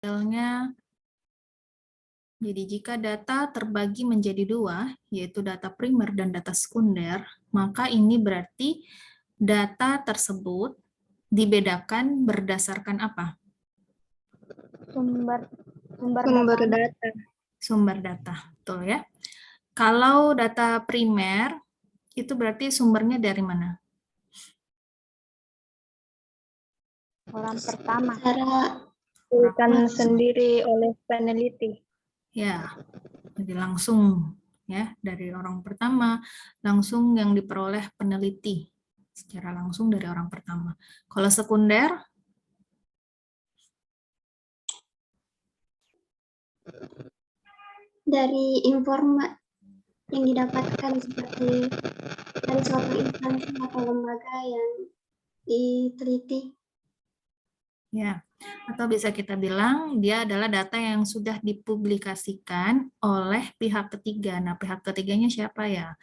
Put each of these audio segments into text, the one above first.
detailnya. Jadi jika data terbagi menjadi dua, yaitu data primer dan data sekunder, maka ini berarti data tersebut dibedakan berdasarkan apa? Sumber Sumber data. Sumber data, betul ya. Kalau data primer, itu berarti sumbernya dari mana? orang pertama. Cara diberikan sendiri oleh peneliti. Ya, jadi langsung ya dari orang pertama, langsung yang diperoleh peneliti secara langsung dari orang pertama. Kalau sekunder, Dari informasi yang didapatkan seperti dari suatu instansi atau lembaga yang diteliti. ya, atau bisa kita bilang dia adalah data yang sudah dipublikasikan oleh pihak ketiga. Nah, pihak ketiganya siapa ya?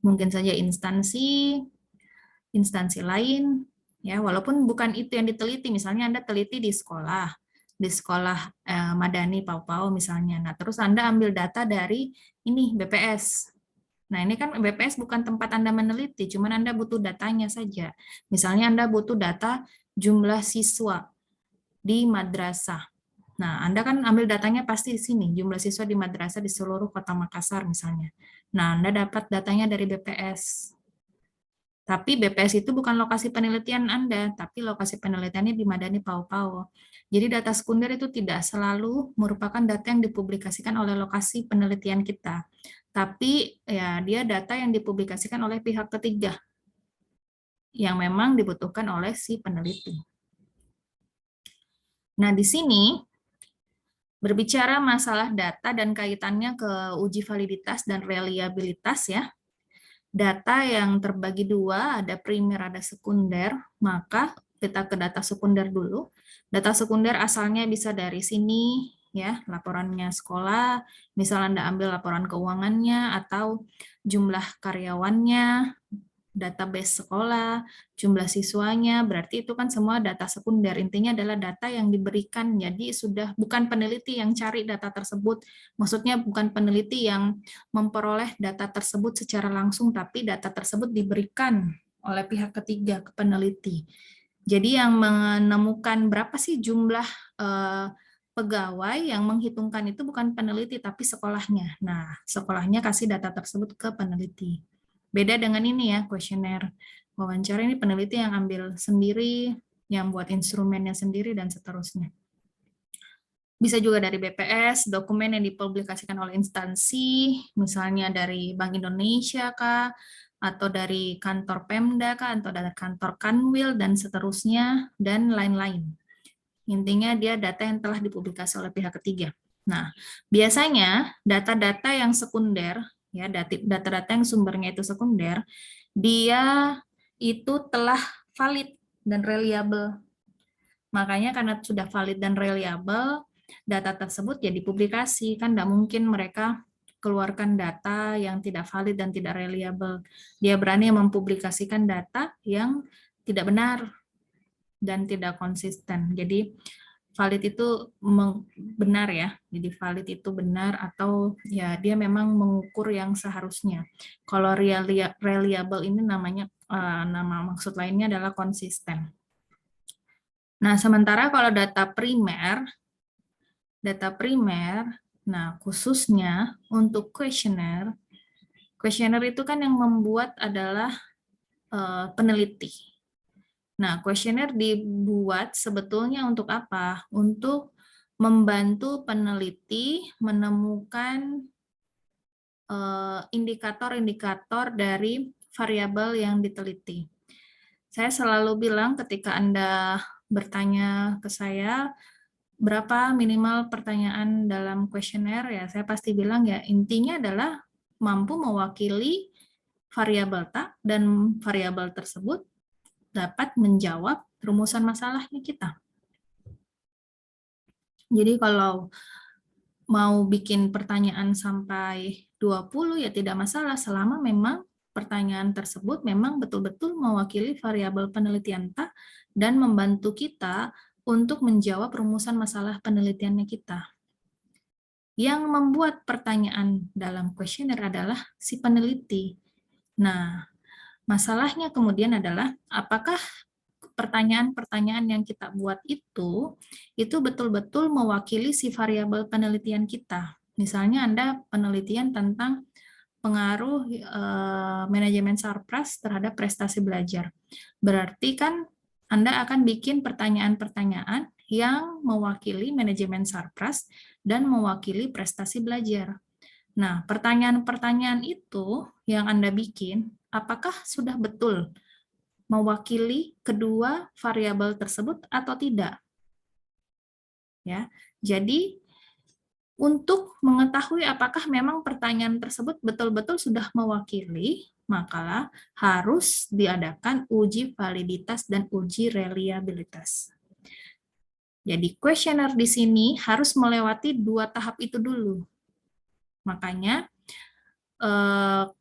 Mungkin saja instansi lain, ya, walaupun bukan itu yang diteliti. Misalnya Anda teliti di sekolah Madani Pau-Pau misalnya. Nah, terus Anda ambil data dari ini BPS. Nah, ini kan BPS bukan tempat Anda meneliti, cuman Anda butuh datanya saja. Misalnya Anda butuh data jumlah siswa di madrasah. Nah, Anda kan ambil datanya pasti di sini, jumlah siswa di madrasah di seluruh kota Makassar misalnya. Nah, Anda dapat datanya dari BPS. Tapi BPS itu bukan lokasi penelitian Anda, tapi lokasi penelitiannya di Madani Pau-Pau. Jadi data sekunder itu tidak selalu merupakan data yang dipublikasikan oleh lokasi penelitian kita. Tapi ya dia data yang dipublikasikan oleh pihak ketiga yang memang dibutuhkan oleh si peneliti. Nah, di sini berbicara masalah data dan kaitannya ke uji validitas dan reliabilitas ya. Data yang terbagi dua, ada primer, ada sekunder, maka kita ke data sekunder dulu. Data sekunder asalnya bisa dari sini, ya, laporannya sekolah, misal Anda ambil laporan keuangannya, atau jumlah karyawannya, database sekolah, jumlah siswanya, berarti itu kan semua data sekunder. Intinya adalah data yang diberikan, jadi sudah bukan peneliti yang cari data tersebut, maksudnya bukan peneliti yang memperoleh data tersebut secara langsung, tapi data tersebut diberikan oleh pihak ketiga ke peneliti. Jadi yang menemukan berapa sih jumlah pegawai yang menghitungkan itu bukan peneliti, tapi sekolahnya. Nah, sekolahnya kasih data tersebut ke peneliti. Beda dengan ini ya, kuesioner wawancara ini peneliti yang ambil sendiri, yang buat instrumennya sendiri, dan seterusnya. Bisa juga dari BPS, dokumen yang dipublikasikan oleh instansi, misalnya dari Bank Indonesia kah, atau dari kantor Pemda kah, atau dari kantor Kanwil, dan seterusnya, dan lain-lain. Intinya dia data yang telah dipublikasi oleh pihak ketiga. Nah, biasanya data-data yang sekunder, ya data-data yang sumbernya itu sekunder, dia itu telah valid dan reliable. Makanya karena sudah valid dan reliable, data tersebut ya dipublikasi. Kan tidak mungkin mereka keluarkan data yang tidak valid dan tidak reliable. Dia berani mempublikasikan data yang tidak benar dan tidak konsisten. Jadi valid itu benar ya. Jadi valid itu benar atau ya dia memang mengukur yang seharusnya. Kalau reliable ini namanya nama maksud lainnya adalah konsisten. Nah, sementara kalau data primer, nah khususnya untuk kuesioner itu kan yang membuat adalah peneliti. Nah, kuesioner dibuat sebetulnya untuk apa? Untuk membantu peneliti menemukan indikator-indikator dari variabel yang diteliti. Saya selalu bilang ketika Anda bertanya ke saya, berapa minimal pertanyaan dalam kuesioner, ya saya pasti bilang ya intinya adalah mampu mewakili variabel tak dan variabel tersebut dapat menjawab rumusan masalahnya kita. Jadi kalau mau bikin pertanyaan sampai 20 ya tidak masalah selama memang pertanyaan tersebut memang betul-betul mewakili variabel penelitian tak dan membantu kita untuk menjawab rumusan masalah penelitiannya kita. Yang membuat pertanyaan dalam kuesioner adalah si peneliti. Nah, masalahnya kemudian adalah apakah pertanyaan-pertanyaan yang kita buat itu betul-betul mewakili si variabel penelitian kita. Misalnya Anda penelitian tentang pengaruh manajemen surplus terhadap prestasi belajar. Berarti kan Anda akan bikin pertanyaan-pertanyaan yang mewakili manajemen surplus dan mewakili prestasi belajar. Nah, pertanyaan-pertanyaan itu yang Anda bikin, apakah sudah betul mewakili kedua variabel tersebut atau tidak? Ya, jadi untuk mengetahui apakah memang pertanyaan tersebut betul-betul sudah mewakili, maka harus diadakan uji validitas dan uji reliabilitas. Jadi kuesioner di sini harus melewati 2 tahap itu dulu. Makanya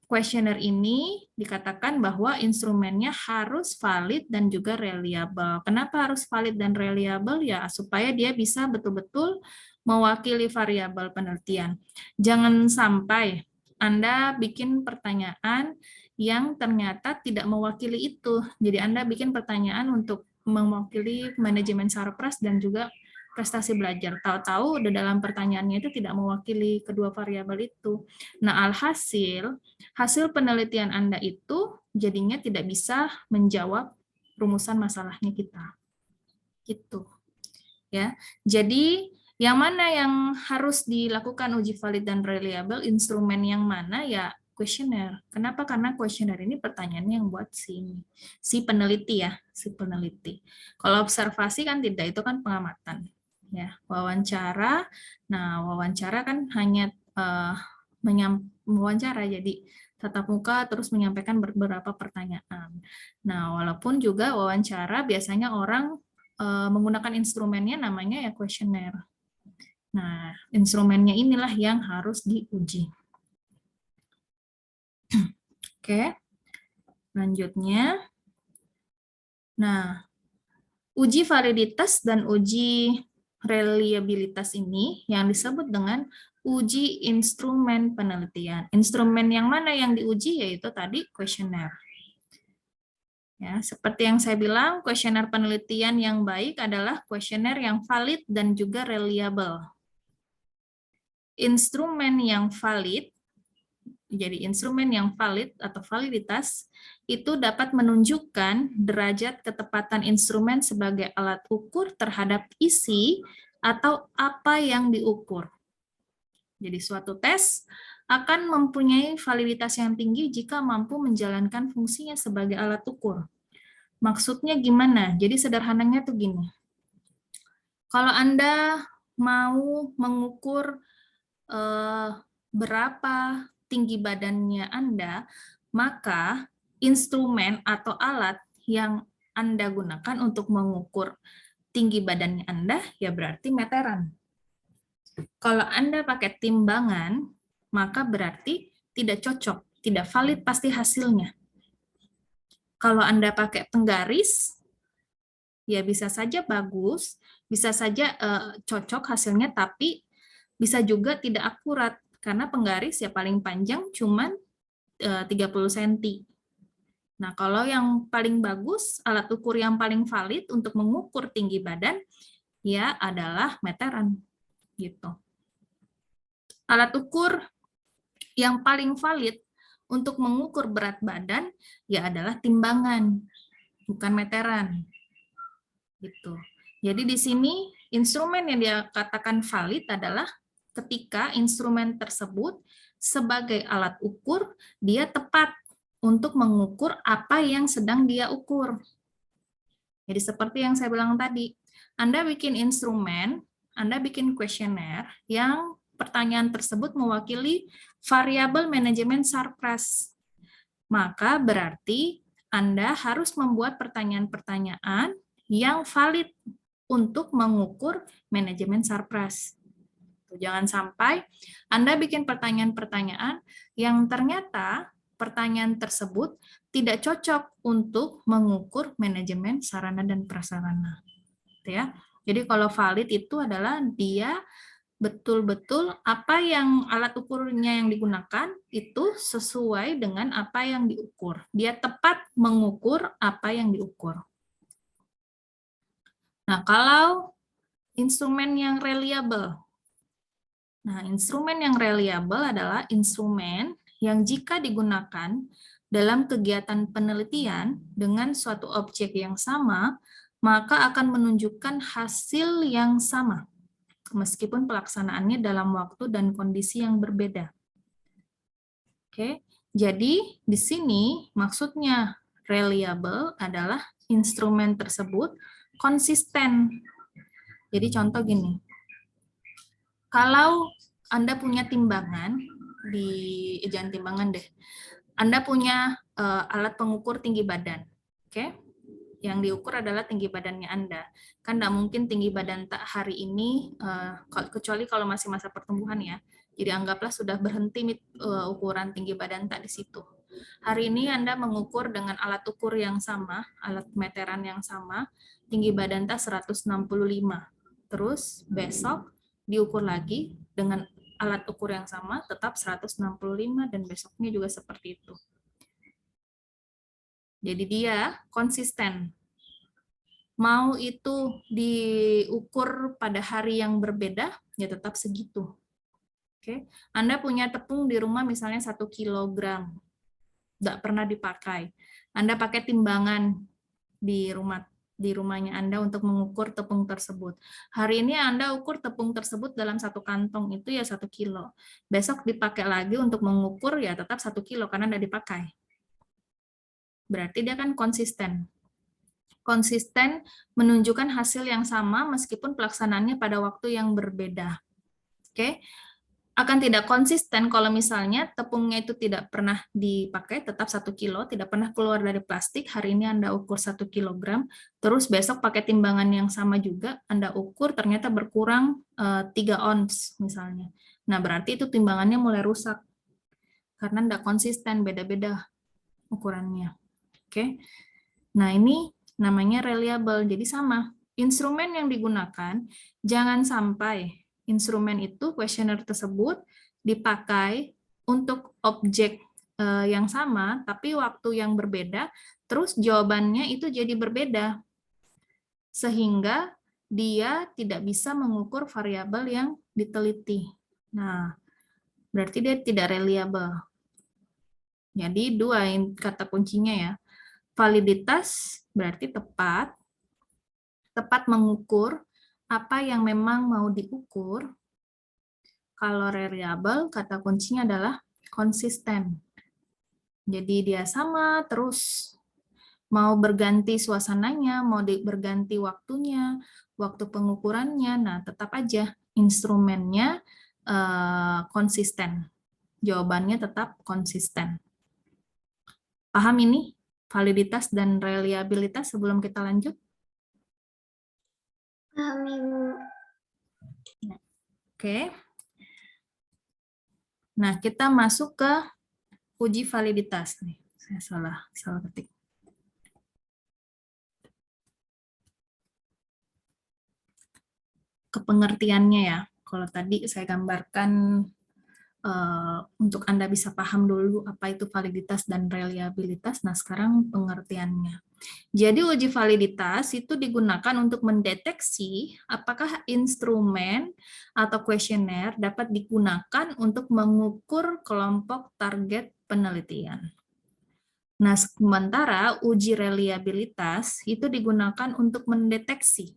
kuesioner ini dikatakan bahwa instrumennya harus valid dan juga reliable. Kenapa harus valid dan reliable? Ya, supaya dia bisa betul-betul mewakili variabel penelitian. Jangan sampai Anda bikin pertanyaan yang ternyata tidak mewakili itu. Jadi Anda bikin pertanyaan untuk mewakili manajemen surplus dan juga prestasi belajar. Tahu-tahu di dalam pertanyaannya itu tidak mewakili kedua variabel itu. Nah, alhasil, hasil penelitian Anda itu jadinya tidak bisa menjawab rumusan masalahnya kita. Gitu. Ya. Jadi, yang mana yang harus dilakukan uji valid dan reliable, instrumen yang mana ya kuesioner. Kenapa? Karena kuesioner ini pertanyaannya yang buat si peneliti ya, si peneliti. Kalau observasi kan tidak, itu kan pengamatan. Ya, wawancara. Nah, wawancara kan hanya wawancara, jadi tatap muka terus menyampaikan beberapa pertanyaan. Nah, walaupun juga wawancara biasanya orang menggunakan instrumennya namanya ya kuesioner. Nah, instrumennya inilah yang harus diuji. Oke, selanjutnya. Nah, uji validitas dan uji reliabilitas ini yang disebut dengan uji instrumen penelitian. Instrumen yang mana yang diuji yaitu tadi kuesioner. Ya, seperti yang saya bilang, kuesioner penelitian yang baik adalah kuesioner yang valid dan juga reliable. Instrumen yang valid, jadi instrumen yang valid atau validitas, itu dapat menunjukkan derajat ketepatan instrumen sebagai alat ukur terhadap isi atau apa yang diukur. Jadi suatu tes akan mempunyai validitas yang tinggi jika mampu menjalankan fungsinya sebagai alat ukur. Maksudnya gimana? Jadi sederhananya tuh gini. Kalau Anda mau mengukur berapa tinggi badannya Anda, maka instrumen atau alat yang Anda gunakan untuk mengukur tinggi badannya Anda, ya berarti meteran. Kalau Anda pakai timbangan, maka berarti tidak cocok, tidak valid pasti hasilnya. Kalau Anda pakai penggaris, ya bisa saja bagus, bisa saja cocok hasilnya, tapi bisa juga tidak akurat, karena penggaris ya paling panjang cuman 30 cm. Nah, kalau yang paling bagus, alat ukur yang paling valid untuk mengukur tinggi badan, ya adalah meteran. Gitu. Alat ukur yang paling valid untuk mengukur berat badan, ya adalah timbangan, bukan meteran. Gitu. Jadi di sini, instrumen yang dia katakan valid adalah ketika instrumen tersebut sebagai alat ukur, dia tepat untuk mengukur apa yang sedang dia ukur. Jadi seperti yang saya bilang tadi, Anda bikin instrumen, Anda bikin kuesioner yang pertanyaan tersebut mewakili variabel manajemen surplus. Maka berarti Anda harus membuat pertanyaan-pertanyaan yang valid untuk mengukur manajemen surplus. Jangan sampai Anda bikin pertanyaan-pertanyaan yang ternyata pertanyaan tersebut tidak cocok untuk mengukur manajemen sarana dan prasarana. Ya. Jadi kalau valid itu adalah dia betul-betul apa yang alat ukurnya yang digunakan itu sesuai dengan apa yang diukur. Dia tepat mengukur apa yang diukur. Nah, kalau instrumen yang reliable. Nah, instrumen yang reliable adalah instrumen yang jika digunakan dalam kegiatan penelitian dengan suatu objek yang sama, maka akan menunjukkan hasil yang sama, meskipun pelaksanaannya dalam waktu dan kondisi yang berbeda. Oke, jadi di sini maksudnya reliable adalah instrumen tersebut konsisten. Jadi contoh gini, kalau Anda punya timbangan, jangan timbangan deh, Anda punya alat pengukur tinggi badan, oke? Yang diukur adalah tinggi badannya Anda. Kan nggak mungkin tinggi badan tak hari ini, kecuali kalau masih masa pertumbuhan ya. Jadi anggaplah sudah berhenti ukuran tinggi badan tak di situ. Hari ini Anda mengukur dengan alat ukur yang sama, alat meteran yang sama, tinggi badan tak 165. Terus besok diukur lagi dengan alat ukur yang sama, tetap 165, dan besoknya juga seperti itu. Jadi dia konsisten. Mau itu diukur pada hari yang berbeda, ya tetap segitu. Oke, Anda punya tepung di rumah misalnya 1 kilogram, nggak pernah dipakai. Anda pakai timbangan di rumahnya Anda untuk mengukur tepung tersebut. Hari ini Anda ukur tepung tersebut dalam 1 kantong, itu ya 1 kilo. Besok dipakai lagi untuk mengukur, ya tetap 1 kilo karena tidak dipakai. Berarti dia kan konsisten. Konsisten menunjukkan hasil yang sama meskipun pelaksanaannya pada waktu yang berbeda. Oke? Akan tidak konsisten kalau misalnya tepungnya itu tidak pernah dipakai, tetap 1 kilo, tidak pernah keluar dari plastik. Hari ini Anda ukur 1 kilogram, terus besok pakai timbangan yang sama juga, Anda ukur ternyata berkurang 3 ons misalnya. Nah, berarti itu timbangannya mulai rusak. Karena tidak konsisten, beda-beda ukurannya. Oke. Nah, ini namanya reliable. Jadi sama. Instrumen yang digunakan, jangan sampai instrumen itu, kuesioner tersebut, dipakai untuk objek yang sama, tapi waktu yang berbeda, terus jawabannya itu jadi berbeda. Sehingga dia tidak bisa mengukur variabel yang diteliti. Nah, berarti dia tidak reliable. Jadi dua kata kuncinya ya. Validitas berarti tepat mengukur apa yang memang mau diukur. Kalau reliable, kata kuncinya adalah konsisten. Jadi dia sama terus. Mau berganti suasananya, mau berganti waktunya, waktu pengukurannya, nah tetap aja instrumennya konsisten. Jawabannya tetap konsisten. Paham ini? Validitas dan reliabilitas sebelum kita lanjut? Paham, Ibu. Oke. Nah, kita masuk ke uji validitas nih. Saya salah ketik. Kepengertiannya ya. Kalau tadi saya gambarkan untuk Anda bisa paham dulu apa itu validitas dan reliabilitas. Nah, sekarang pengertiannya. Jadi uji validitas itu digunakan untuk mendeteksi apakah instrumen atau kuesioner dapat digunakan untuk mengukur kelompok target penelitian. Nah, sementara uji reliabilitas itu digunakan untuk mendeteksi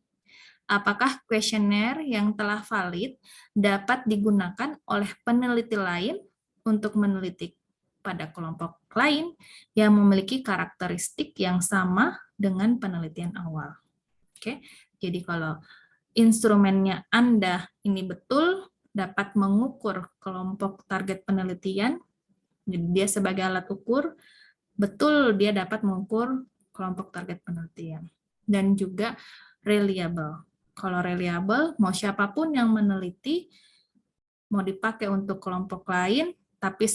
apakah kuesioner yang telah valid dapat digunakan oleh peneliti lain untuk meneliti pada kelompok lain yang memiliki karakteristik yang sama dengan penelitian awal. Oke, jadi kalau instrumennya Anda ini betul dapat mengukur kelompok target penelitian, jadi dia sebagai alat ukur, betul dia dapat mengukur kelompok target penelitian. Dan juga reliable. Kalau reliable, mau siapapun yang meneliti, mau dipakai untuk kelompok lain, tapi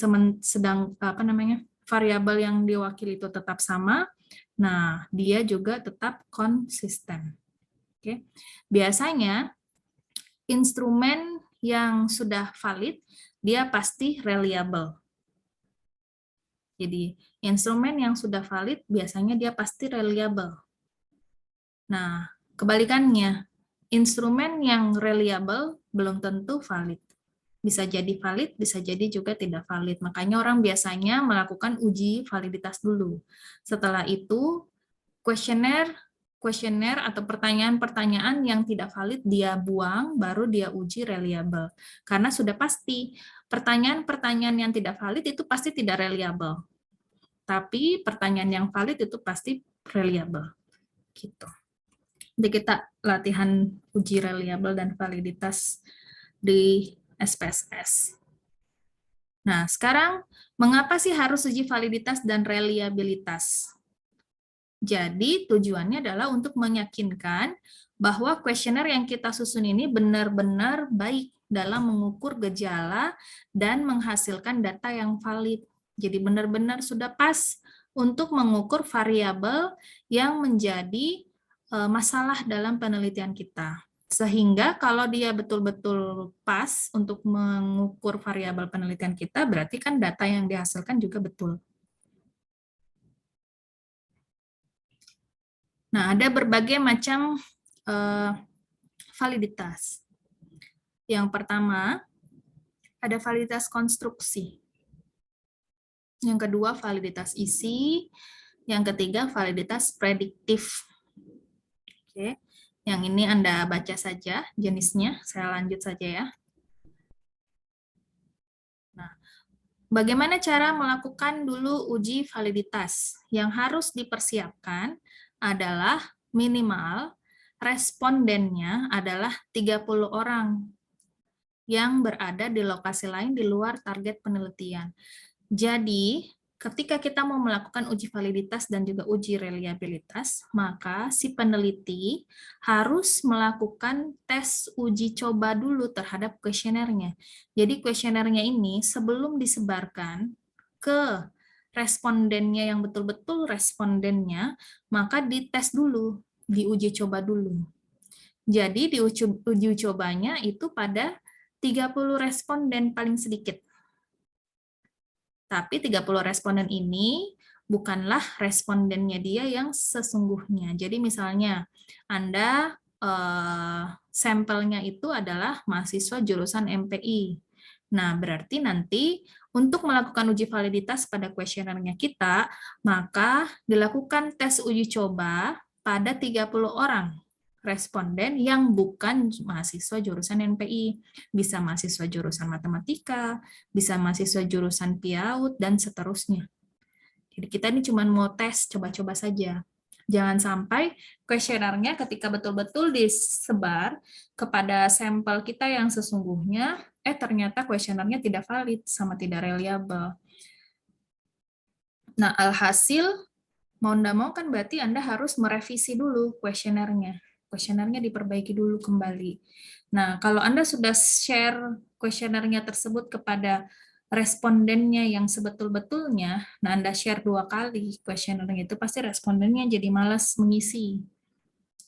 variabel yang diwakili itu tetap sama, nah dia juga tetap konsisten. Oke. Biasanya instrumen yang sudah valid dia pasti reliable. Jadi instrumen yang sudah valid biasanya dia pasti reliable. Nah, kebalikannya, instrumen yang reliable belum tentu valid. Bisa jadi valid, bisa jadi juga tidak valid. Makanya orang biasanya melakukan uji validitas dulu. Setelah itu, kuesioner atau pertanyaan-pertanyaan yang tidak valid dia buang, baru dia uji reliable. Karena sudah pasti, pertanyaan-pertanyaan yang tidak valid itu pasti tidak reliable. Tapi pertanyaan yang valid itu pasti reliable. Gitu. Jadi kita latihan uji reliable dan validitas di SPSS. Nah, sekarang mengapa sih harus uji validitas dan reliabilitas? Jadi tujuannya adalah untuk meyakinkan bahwa kuesioner yang kita susun ini benar-benar baik dalam mengukur gejala dan menghasilkan data yang valid. Jadi benar-benar sudah pas untuk mengukur variabel yang menjadi masalah dalam penelitian kita. Sehingga kalau dia betul-betul pas untuk mengukur variabel penelitian kita, berarti kan data yang dihasilkan juga betul. Nah, ada berbagai macam validitas. Yang pertama, ada validitas konstruksi. Yang kedua, validitas isi. Yang ketiga, validitas prediktif. Oke. Yang ini Anda baca saja jenisnya, saya lanjut saja ya. Nah, bagaimana cara melakukan dulu uji validitas? Yang harus dipersiapkan adalah minimal respondennya adalah 30 orang yang berada di lokasi lain di luar target penelitian. Jadi, ketika kita mau melakukan uji validitas dan juga uji reliabilitas, maka si peneliti harus melakukan tes uji coba dulu terhadap kuesionernya. Jadi kuesionernya ini sebelum disebarkan ke respondennya yang betul-betul respondennya, maka dites dulu, diuji coba dulu. Jadi di uji cobanya itu pada 30 responden paling sedikit. Tapi 30 responden ini bukanlah respondennya dia yang sesungguhnya. Jadi misalnya Anda sampelnya itu adalah mahasiswa jurusan MPI. Nah, berarti nanti untuk melakukan uji validitas pada kuesionernya kita, maka dilakukan tes uji coba pada 30 orang responden yang bukan mahasiswa jurusan NPI. Bisa mahasiswa jurusan matematika, bisa mahasiswa jurusan PIAUD, dan seterusnya. Jadi kita ini cuma mau tes, coba-coba saja. Jangan sampai kuesionernya ketika betul-betul disebar kepada sampel kita yang sesungguhnya, ternyata kuesionernya tidak valid sama tidak reliable. Nah, alhasil, mau nggak mau kan berarti Anda harus merevisi dulu kuesionernya. Kuesionernya diperbaiki dulu kembali. Nah, kalau Anda sudah share kuesionernya tersebut kepada respondennya yang sebetul-betulnya, nah Anda share 2 kali kuesionernya itu, pasti respondennya jadi malas mengisi.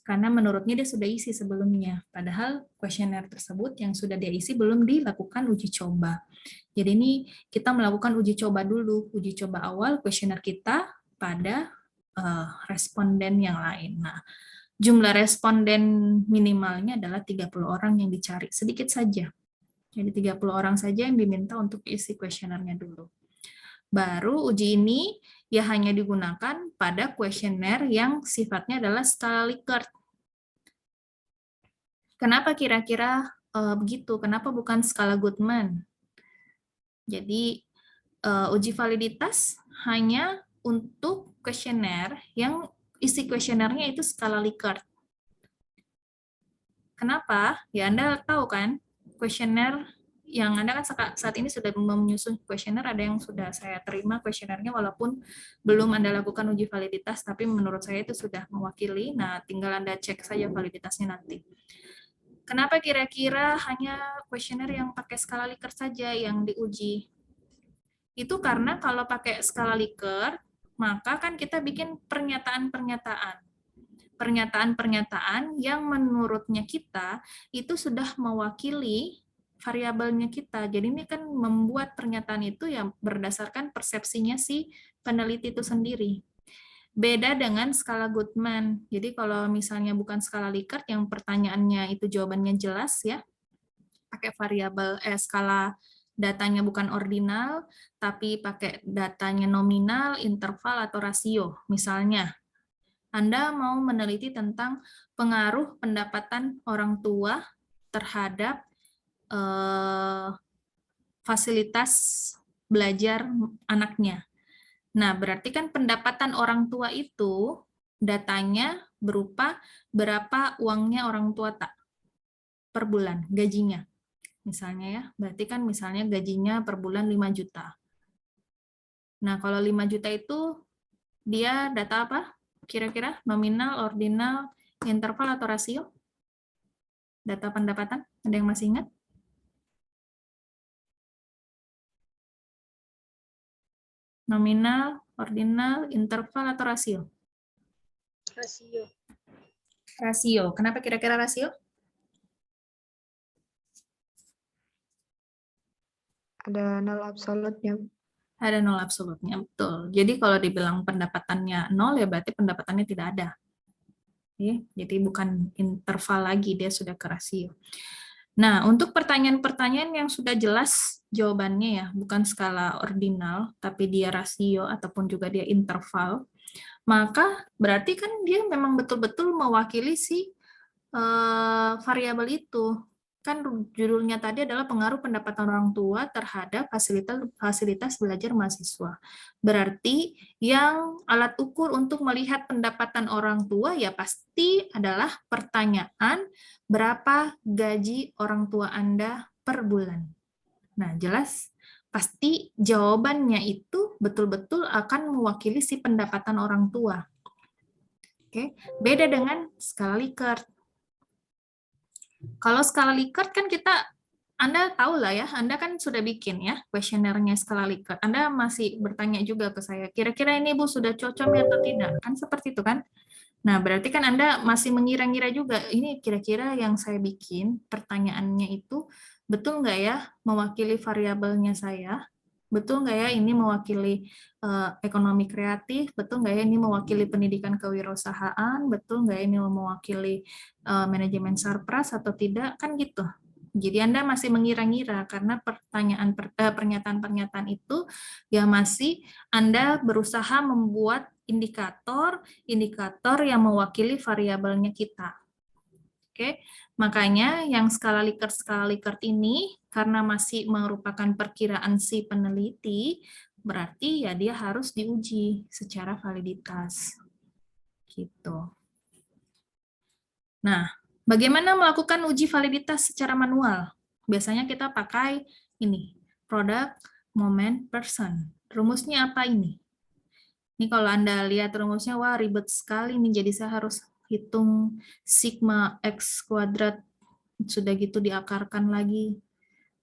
Karena menurutnya dia sudah isi sebelumnya. Padahal kuesioner tersebut yang sudah dia isi belum dilakukan uji coba. Jadi ini kita melakukan uji coba dulu, uji coba awal kuesioner kita pada responden yang lain. Nah, jumlah responden minimalnya adalah 30 orang yang dicari, sedikit saja. Jadi 30 orang saja yang diminta untuk isi kuesionernya dulu. Baru uji ini ya hanya digunakan pada kuesioner yang sifatnya adalah skala Likert. Kenapa kira-kira begitu? Kenapa bukan skala Goodman? Jadi uji validitas hanya untuk kuesioner yang isi kuesionernya itu skala Likert. Kenapa? Ya Anda tahu kan, kuesioner yang Anda kan saat ini sudah menyusun kuesioner, ada yang sudah saya terima kuesionernya walaupun belum Anda lakukan uji validitas, tapi menurut saya itu sudah mewakili. Nah, tinggal Anda cek saja validitasnya nanti. Kenapa kira-kira hanya kuesioner yang pakai skala Likert saja yang diuji? Itu karena kalau pakai skala Likert, maka kan kita bikin pernyataan-pernyataan. pernyataan-pernyataan yang menurutnya kita itu sudah mewakili variabelnya kita. Jadi ini kan membuat pernyataan itu yang berdasarkan persepsinya si peneliti itu sendiri. Beda dengan skala Goodman. Jadi kalau misalnya bukan skala Likert yang pertanyaannya itu jawabannya jelas ya, pakai variabel skala datanya bukan ordinal, tapi pakai datanya nominal, interval, atau rasio. Misalnya, Anda mau meneliti tentang pengaruh pendapatan orang tua terhadap fasilitas belajar anaknya. Nah, berarti kan pendapatan orang tua itu datanya berupa berapa uangnya orang tua tak per bulan, gajinya. Misalnya ya, berarti kan misalnya gajinya per bulan 5 juta. Nah, kalau 5 juta itu dia data apa? Kira-kira nominal, ordinal, interval, atau rasio? Data pendapatan, ada yang masih ingat? Nominal, ordinal, interval, atau rasio? Rasio. Rasio. Kenapa kira-kira rasio? Ada nol absolutnya. Ada nol absolutnya, betul. Jadi kalau dibilang pendapatannya nol, ya berarti pendapatannya tidak ada. Oke, jadi bukan interval lagi, dia sudah ke rasio. Nah, untuk pertanyaan-pertanyaan yang sudah jelas jawabannya ya, bukan skala ordinal, tapi dia rasio ataupun juga dia interval, maka berarti kan dia memang betul-betul mewakili si variabel itu. Kan judulnya tadi adalah pengaruh pendapatan orang tua terhadap fasilitas belajar mahasiswa. Berarti yang alat ukur untuk melihat pendapatan orang tua ya pasti adalah pertanyaan berapa gaji orang tua Anda per bulan. Nah, jelas pasti jawabannya itu betul-betul akan mewakili si pendapatan orang tua. Oke, beda dengan skala Likert. Kalau skala Likert kan Anda tahu lah ya, Anda kan sudah bikin ya kuesionernya skala Likert. Anda masih bertanya juga ke saya, kira-kira ini Bu sudah cocok atau tidak? Kan seperti itu kan? Nah, berarti kan Anda masih mengira-ngira juga, ini kira-kira yang saya bikin, pertanyaannya itu betul nggak ya mewakili variabelnya saya? Betul nggak ya ini mewakili ekonomi kreatif? Betul nggak ya ini mewakili pendidikan kewirausahaan? Betul nggak ya ini mewakili manajemen sarpras atau tidak? Kan gitu. Jadi Anda masih mengira-ngira karena pernyataan-pernyataan itu ya masih Anda berusaha membuat indikator yang mewakili variabelnya kita. Oke, makanya yang skala Likert ini karena masih merupakan perkiraan si peneliti, berarti ya dia harus diuji secara validitas. Gitu. Nah, bagaimana melakukan uji validitas secara manual? Biasanya kita pakai ini, product, moment, person. Rumusnya apa ini? Ini kalau Anda lihat rumusnya, wah ribet sekali nih, jadi saya harus hitung sigma X kuadrat, sudah gitu diakarkan lagi,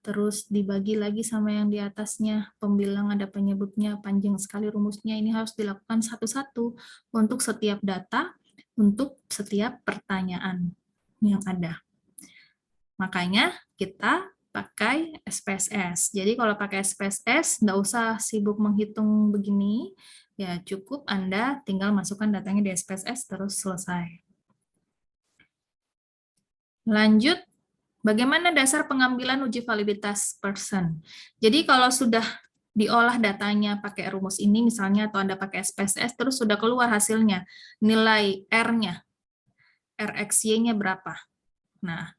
terus dibagi lagi sama yang di atasnya, pembilang ada penyebutnya, panjang sekali rumusnya, ini harus dilakukan satu-satu untuk setiap data, untuk setiap pertanyaan yang ada. Makanya kita pakai SPSS. Jadi kalau pakai SPSS, nggak usah sibuk menghitung begini, ya cukup Anda tinggal masukkan datanya di SPSS terus selesai. Lanjut, bagaimana dasar pengambilan uji validitas person? Jadi kalau sudah diolah datanya pakai rumus ini misalnya, atau Anda pakai SPSS, terus sudah keluar hasilnya, nilai R-nya, RXY-nya berapa? Nah,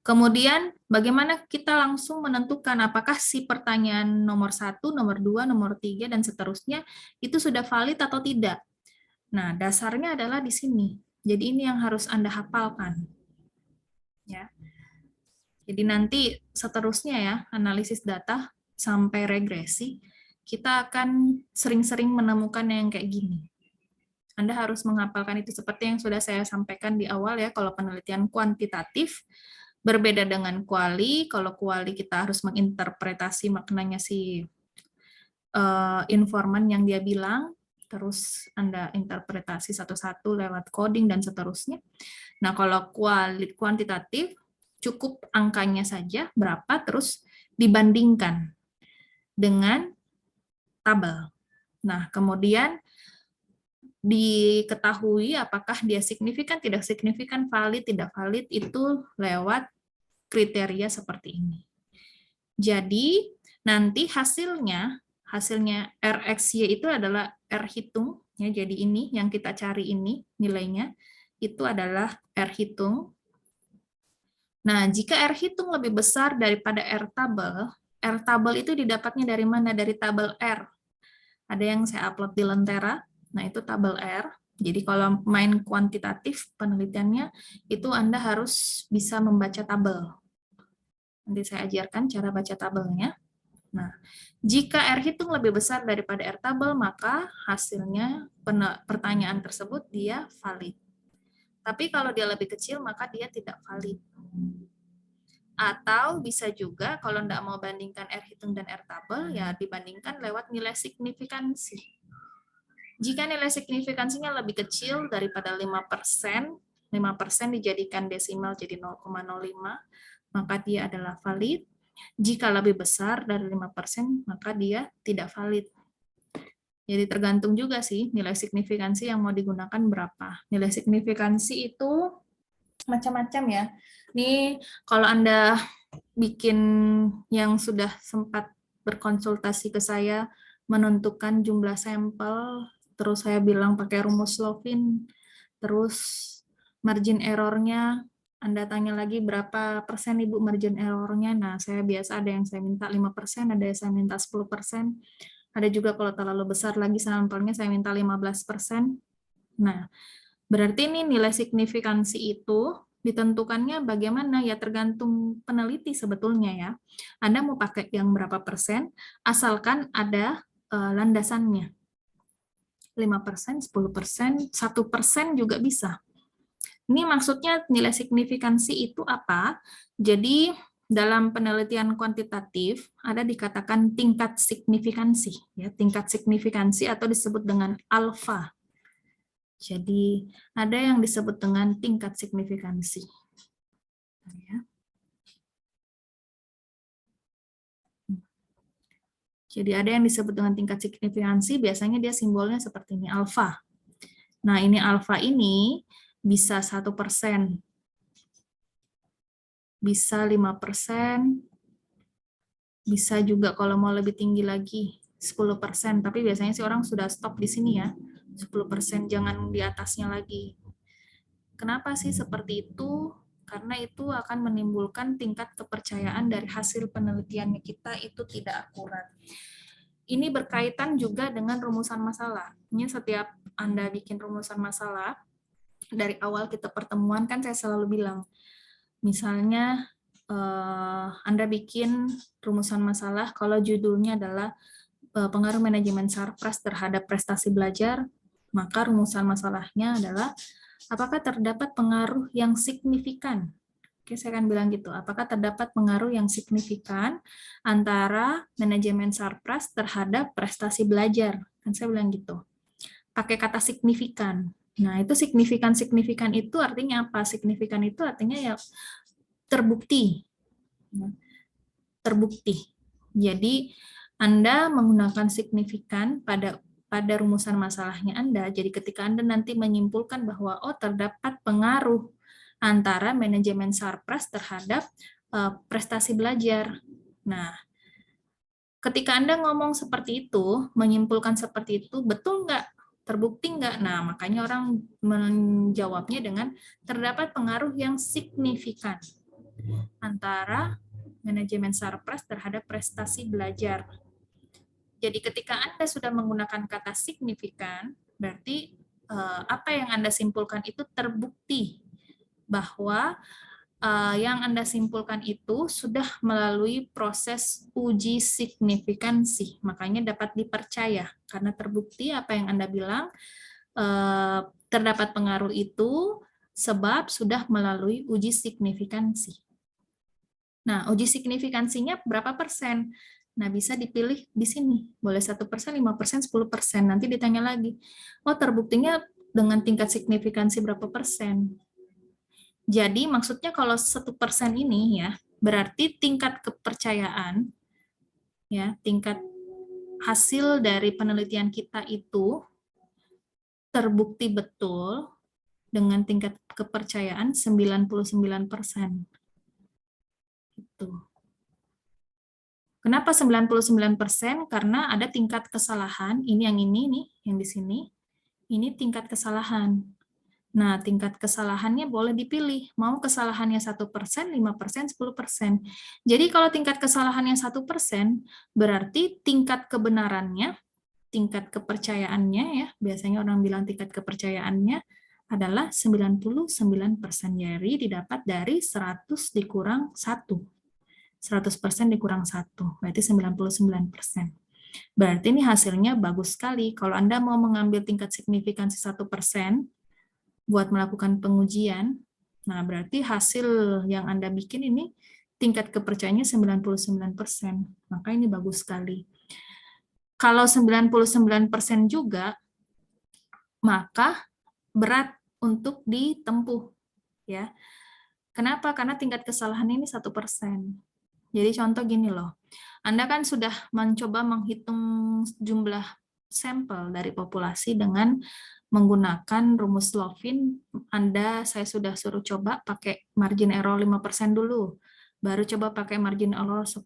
kemudian bagaimana kita langsung menentukan apakah si pertanyaan nomor 1, nomor 2, nomor 3, dan seterusnya itu sudah valid atau tidak? Nah, dasarnya adalah di sini. Jadi ini yang harus Anda hafalkan. Ya. Jadi nanti seterusnya ya, analisis data sampai regresi, kita akan sering-sering menemukan yang kayak gini. Anda harus menghafalkan itu seperti yang sudah saya sampaikan di awal ya, kalau penelitian kuantitatif, berbeda dengan kuali, kalau kuali kita harus menginterpretasi maknanya si informan yang dia bilang, terus Anda interpretasi satu-satu lewat coding dan seterusnya. Nah, kalau kuantitatif, cukup angkanya saja berapa, terus dibandingkan dengan tabel. Nah, kemudian diketahui apakah dia signifikan, tidak signifikan, valid, tidak valid, itu lewat kriteria seperti ini. Jadi, nanti hasilnya RXY itu adalah R hitung, ya, jadi ini yang kita cari ini nilainya, itu adalah R hitung. Nah, jika R hitung lebih besar daripada R tabel itu didapatnya dari mana? Dari tabel R. Ada yang saya upload di Lentera, nah itu tabel R. Jadi kalau main kuantitatif penelitiannya, itu Anda harus bisa membaca tabel. Nanti saya ajarkan cara baca tabelnya. Nah, jika R hitung lebih besar daripada R tabel, maka hasilnya pertanyaan tersebut dia valid. Tapi kalau dia lebih kecil, maka dia tidak valid. Atau bisa juga kalau tidak mau bandingkan R hitung dan R tabel, ya dibandingkan lewat nilai signifikansi. Jika nilai signifikansinya lebih kecil daripada 5%, 5% dijadikan desimal jadi 0,05, maka dia adalah valid. Jika lebih besar dari 5%, maka dia tidak valid. Jadi tergantung juga sih nilai signifikansi yang mau digunakan berapa. Nilai signifikansi itu macam-macam ya. Ini kalau Anda bikin yang sudah sempat berkonsultasi ke saya, menentukan jumlah sampel, terus saya bilang pakai rumus Slovin, terus margin error-nya, Anda tanya lagi berapa persen Ibu margin error-nya. Nah, saya biasa ada yang saya minta 5%, ada yang saya minta 10%. Ada juga kalau terlalu besar lagi sampelnya saya minta 15%. Nah, berarti ini nilai signifikansi itu ditentukannya bagaimana? Ya tergantung peneliti sebetulnya ya. Anda mau pakai yang berapa persen, asalkan ada landasannya. 5%, 10%, 1% juga bisa. Ini maksudnya nilai signifikansi itu apa? Jadi dalam penelitian kuantitatif ada dikatakan tingkat signifikansi, ya, tingkat signifikansi atau disebut dengan alfa. Jadi ada yang disebut dengan tingkat signifikansi. Jadi ada yang disebut dengan tingkat signifikansi, biasanya dia simbolnya seperti ini, alfa. Nah ini alfa ini bisa 1%, bisa 5%, bisa juga kalau mau lebih tinggi lagi 10%, tapi biasanya sih orang sudah stop di sini ya, 10%, jangan di atasnya lagi. Kenapa sih seperti itu? Karena itu akan menimbulkan tingkat kepercayaan dari hasil penelitiannya kita itu tidak akurat. Ini berkaitan juga dengan rumusan masalah. Ini setiap Anda bikin rumusan masalah, dari awal kita pertemuan kan saya selalu bilang, misalnya Anda bikin rumusan masalah kalau judulnya adalah pengaruh manajemen sarpras terhadap prestasi belajar, maka rumusan masalahnya adalah apakah terdapat pengaruh yang signifikan? Oke, saya akan bilang gitu. Apakah terdapat pengaruh yang signifikan antara manajemen sarpras terhadap prestasi belajar? Kan saya bilang gitu. Pakai kata signifikan. Nah, itu signifikan itu artinya apa? Signifikan itu artinya ya terbukti. Terbukti. Jadi Anda menggunakan signifikan pada rumusan masalahnya Anda. Jadi ketika Anda nanti menyimpulkan bahwa oh terdapat pengaruh antara manajemen sarpras terhadap prestasi belajar. Nah, ketika Anda ngomong seperti itu, menyimpulkan seperti itu, betul nggak? Terbukti nggak? Nah, makanya orang menjawabnya dengan terdapat pengaruh yang signifikan antara manajemen sarpras terhadap prestasi belajar. Jadi ketika Anda sudah menggunakan kata signifikan, berarti apa yang Anda simpulkan itu terbukti bahwa yang Anda simpulkan itu sudah melalui proses uji signifikansi. Makanya dapat dipercaya karena terbukti apa yang Anda bilang terdapat pengaruh itu sebab sudah melalui uji signifikansi. Nah, uji signifikansinya berapa persen? Nah, bisa dipilih di sini. Boleh 1%, 5%, 10%. Nanti ditanya lagi, oh terbuktinya dengan tingkat signifikansi berapa persen? Jadi maksudnya kalau 1% ini ya, berarti tingkat kepercayaan, ya, tingkat hasil dari penelitian kita itu terbukti betul dengan tingkat kepercayaan 99%. Gitu. Kenapa 99%? Karena ada tingkat kesalahan, ini yang ini nih, yang di sini, ini tingkat kesalahan. Nah, tingkat kesalahannya boleh dipilih, mau kesalahannya 1%, 5%, 10%. Jadi kalau tingkat kesalahannya 1%, berarti tingkat kebenarannya, tingkat kepercayaannya ya, biasanya orang bilang tingkat kepercayaannya adalah 99%. Jadi didapat dari 100 dikurang 1. 100% dikurang 1, berarti 99%. Berarti ini hasilnya bagus sekali. Kalau Anda mau mengambil tingkat signifikansi 1% buat melakukan pengujian, nah berarti hasil yang Anda bikin ini tingkat kepercayaannya 99%. Maka ini bagus sekali. Kalau 99% juga, maka berat untuk ditempuh. Ya. Kenapa? Karena tingkat kesalahan ini 1%. Jadi contoh gini loh, Anda kan sudah mencoba menghitung jumlah sampel dari populasi dengan menggunakan rumus Lovin. Saya sudah suruh coba pakai margin error 5% dulu, baru coba pakai margin error 10%.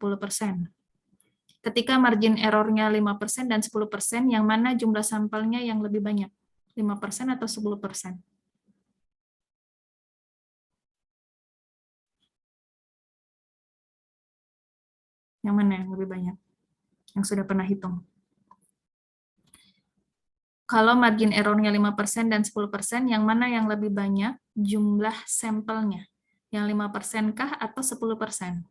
Ketika margin errornya 5% dan 10%, yang mana jumlah sampelnya yang lebih banyak? 5% atau 10%? Yang mana yang lebih banyak? Yang sudah pernah hitung. Kalau margin error-nya 5% dan 10%, yang mana yang lebih banyak jumlah sampelnya? Yang 5% kah atau 10%?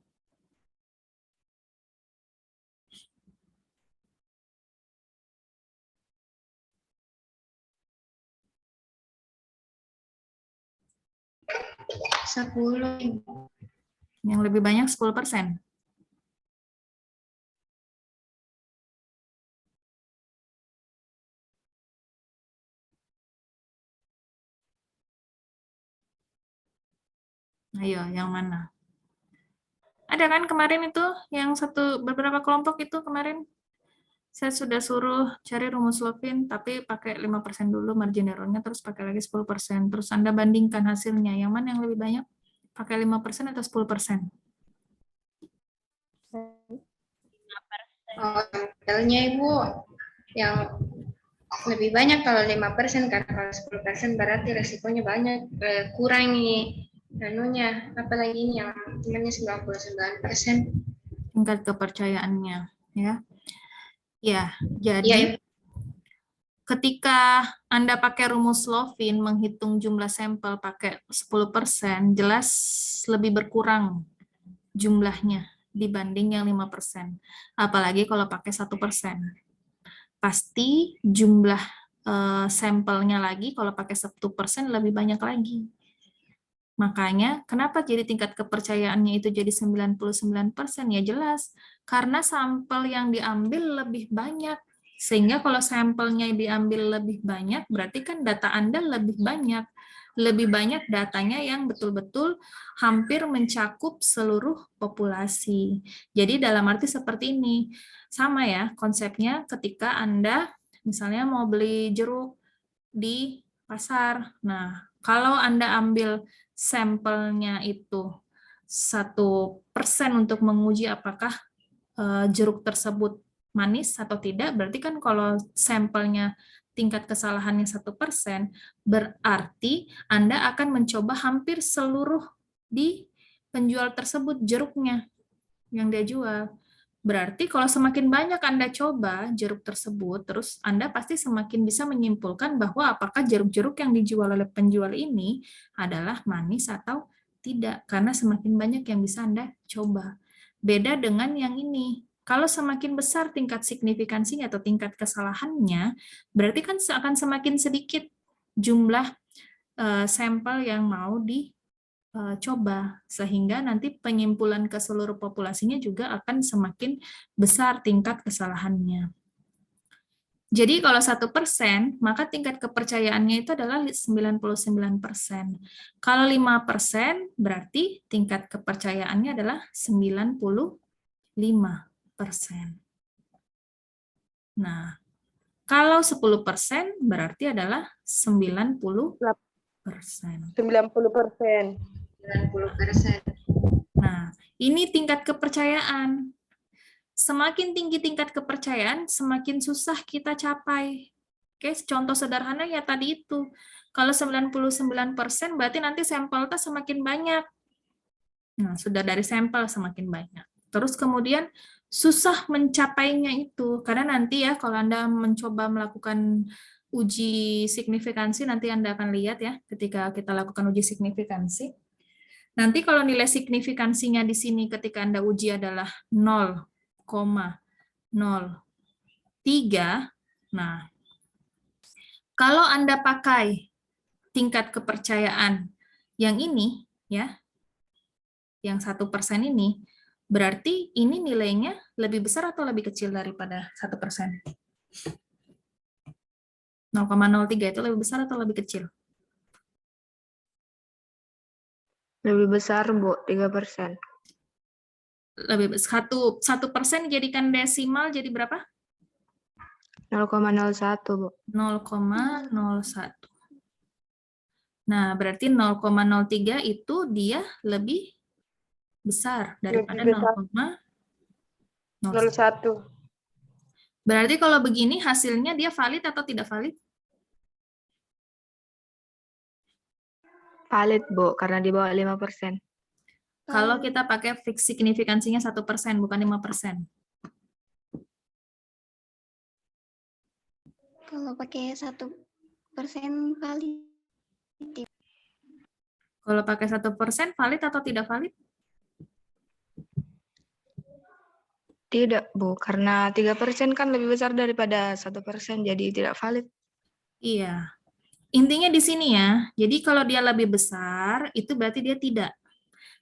Yang lebih banyak 10%. Ayo, yang mana? Ada kan kemarin itu, yang beberapa kelompok itu kemarin, saya sudah suruh cari rumus Lovin, tapi pakai 5% dulu margin error-nya, terus pakai lagi 10%. Terus Anda bandingkan hasilnya, yang mana yang lebih banyak? Pakai 5% atau 10%? Sampelnya Ibu yang lebih banyak kalau 5%, karena kalau 10% berarti resikonya banyak, kurang nih anunya, apalagi ini yang temannya 99%. Tingkat kepercayaannya, ya. Ya, Iya, jadi Ibu. ketika Anda pakai rumus Lovin menghitung jumlah sampel pakai 10%, jelas lebih berkurang jumlahnya dibanding yang 5%. Apalagi kalau pakai 1%. Pasti jumlah sampelnya lagi kalau pakai 1% lebih banyak lagi. Makanya, kenapa jadi tingkat kepercayaannya itu jadi 99%? Ya jelas, karena sampel yang diambil lebih banyak. Sehingga kalau sampelnya diambil lebih banyak, berarti kan data Anda lebih banyak. Lebih banyak datanya yang betul-betul hampir mencakup seluruh populasi. Jadi dalam arti seperti ini. Sama ya konsepnya ketika Anda misalnya mau beli jeruk di pasar. Nah, kalau Anda ambil sampelnya itu 1% untuk menguji apakah jeruk tersebut manis atau tidak, berarti kan kalau sampelnya tingkat kesalahannya 1%, berarti Anda akan mencoba hampir seluruh di penjual tersebut jeruknya yang dia jual. Berarti kalau semakin banyak Anda coba jeruk tersebut, terus Anda pasti semakin bisa menyimpulkan bahwa apakah jeruk-jeruk yang dijual oleh penjual ini adalah manis atau tidak, karena semakin banyak yang bisa Anda coba. Beda dengan yang ini. Kalau semakin besar tingkat signifikansinya atau tingkat kesalahannya, berarti kan akan semakin sedikit jumlah sampel yang mau coba, sehingga nanti penyimpulan ke seluruh populasinya juga akan semakin besar tingkat kesalahannya. Jadi kalau 1%, maka tingkat kepercayaannya itu adalah 99%. Kalau 5%, berarti tingkat kepercayaannya adalah 95%. Nah, kalau 10% berarti adalah 90%. 90%. 90%. Nah, ini tingkat kepercayaan. Semakin tinggi tingkat kepercayaan, semakin susah kita capai. Oke, contoh sederhana ya tadi itu. Kalau 99% berarti nanti sampel tes semakin banyak. Nah, sudah dari sampel semakin banyak. Terus kemudian susah mencapainya itu, karena nanti ya kalau Anda mencoba melakukan uji signifikansi, nanti Anda akan lihat ya ketika kita lakukan uji signifikansi. Nanti kalau nilai signifikansinya di sini ketika Anda uji adalah 0,03, nah kalau Anda pakai tingkat kepercayaan yang ini, ya, yang 1% ini, berarti ini nilainya lebih besar atau lebih kecil daripada 1%? 0,03 itu lebih besar atau lebih kecil? Lebih besar, Bu, 3%. Lebih 1% dijadikan desimal jadi berapa? 0,01, Bu. 0,01. Nah, berarti 0,03 itu dia lebih besar daripada Lebih besar. 0,01. 01. Berarti kalau begini hasilnya dia valid atau tidak valid? Valid, Bu, karena di bawah 5%. Kalau kita pakai fix signifikansinya 1%, bukan 5%. Kalau pakai 1% valid. Kalau pakai 1% valid atau tidak valid? Tidak, Bu, karena 3% kan lebih besar daripada 1%, jadi tidak valid. Iya. Intinya di sini ya, jadi kalau dia lebih besar, itu berarti dia tidak.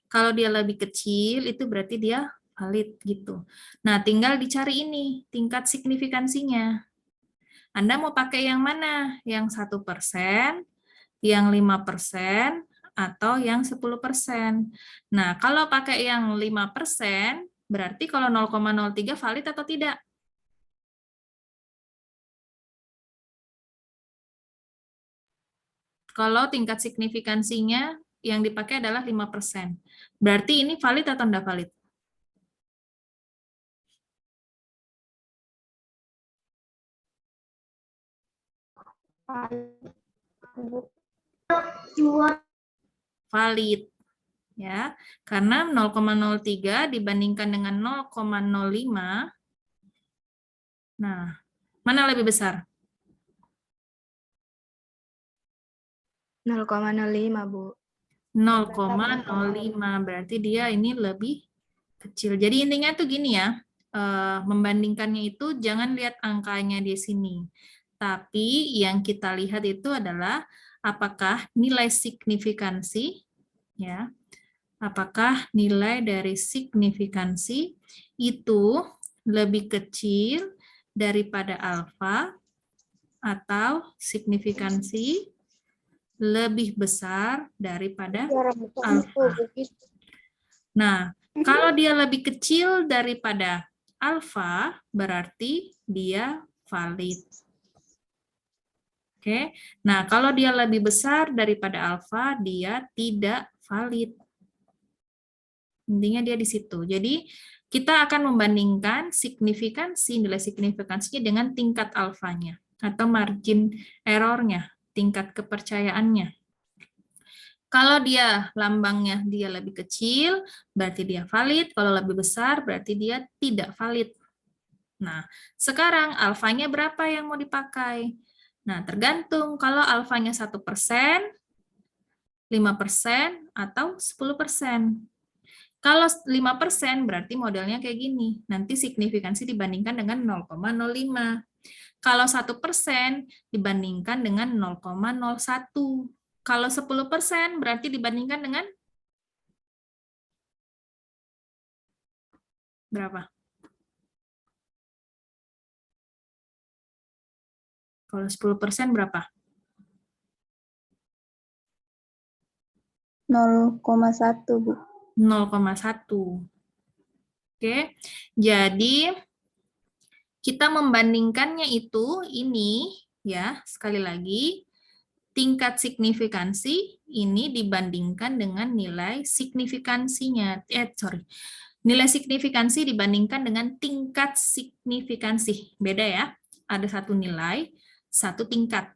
Kalau dia lebih kecil, itu berarti dia valid gitu. Nah, tinggal dicari ini, tingkat signifikansinya. Anda mau pakai yang mana? Yang 1%, yang 5%, atau yang 10%. Nah, kalau pakai yang 5%, berarti kalau 0,03 valid atau tidak? Kalau tingkat signifikansinya yang dipakai adalah 5%. Berarti ini valid atau tidak valid? Valid. Ya, karena 0,03 dibandingkan dengan 0,05, nah, mana lebih besar? 0,05, Bu. 0,05, berarti dia ini lebih kecil. Jadi intinya tuh gini ya, membandingkannya itu jangan lihat angkanya di sini. Tapi yang kita lihat itu adalah apakah nilai signifikansi, ya, apakah nilai dari signifikansi itu lebih kecil daripada alfa atau signifikansi lebih besar daripada alfa. Nah, kalau dia lebih kecil daripada alfa, berarti dia valid. Oke. Nah, kalau dia lebih besar daripada alfa, dia tidak valid. Intinya dia di situ. Jadi, kita akan membandingkan signifikansi, nilai signifikansinya dengan tingkat alfanya atau margin errornya, tingkat kepercayaannya. Kalau dia lambangnya dia lebih kecil, berarti dia valid. Kalau lebih besar, berarti dia tidak valid. Nah, sekarang alfanya berapa yang mau dipakai? Nah, tergantung kalau alfanya 1%, 5%, atau 10%. Kalau 5% berarti modelnya kayak gini. Nanti signifikansi dibandingkan dengan 0,05. Kalau 1% dibandingkan dengan 0,01. Kalau 10% berarti dibandingkan dengan Berapa? Kalau 10% berapa? 0,1, Bu. 0,1. Oke, jadi kita membandingkannya itu ini ya, sekali lagi tingkat signifikansi ini dibandingkan dengan nilai signifikansinya. Nilai signifikansi dibandingkan dengan tingkat signifikansi. Beda ya. Ada satu nilai, satu tingkat.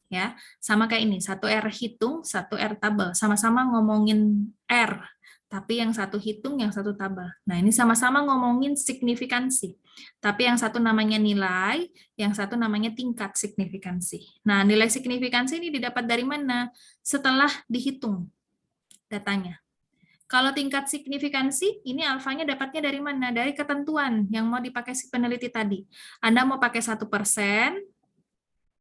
Ya, sama kayak ini, satu R hitung, satu R tabel. Sama-sama ngomongin R, tapi yang satu hitung, yang satu tabel. Nah, ini sama-sama ngomongin signifikansi. Tapi yang satu namanya nilai, yang satu namanya tingkat signifikansi. Nah, nilai signifikansi ini didapat dari mana? Setelah dihitung datanya. Kalau tingkat signifikansi, ini alfanya dapatnya dari mana? Dari ketentuan yang mau dipakai si peneliti tadi. Anda mau pakai 1%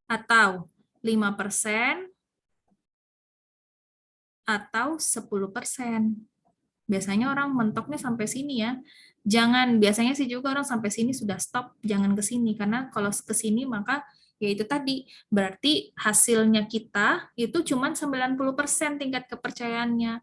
atau 5% atau 10%. Biasanya orang mentoknya sampai sini ya. Jangan, biasanya sih juga orang sampai sini sudah stop, jangan ke sini. Karena kalau ke sini maka ya itu tadi, berarti hasilnya kita itu cuma 90% tingkat kepercayaannya.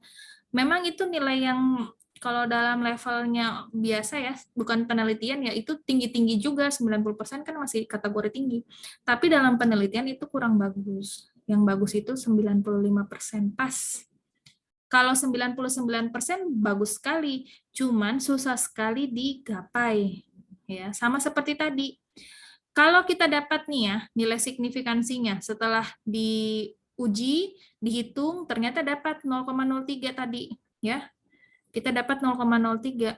Memang itu nilai yang kalau dalam levelnya biasa ya, bukan penelitian ya, itu tinggi-tinggi juga, 90% kan masih kategori tinggi. Tapi dalam penelitian itu kurang bagus. Yang bagus itu 95% pas. Kalau 99% bagus sekali, cuman susah sekali digapai. Ya, sama seperti tadi. Kalau kita dapat nih ya, nilai signifikansinya setelah diuji, dihitung, ternyata dapat 0,03 tadi. Ya, kita dapat 0,03.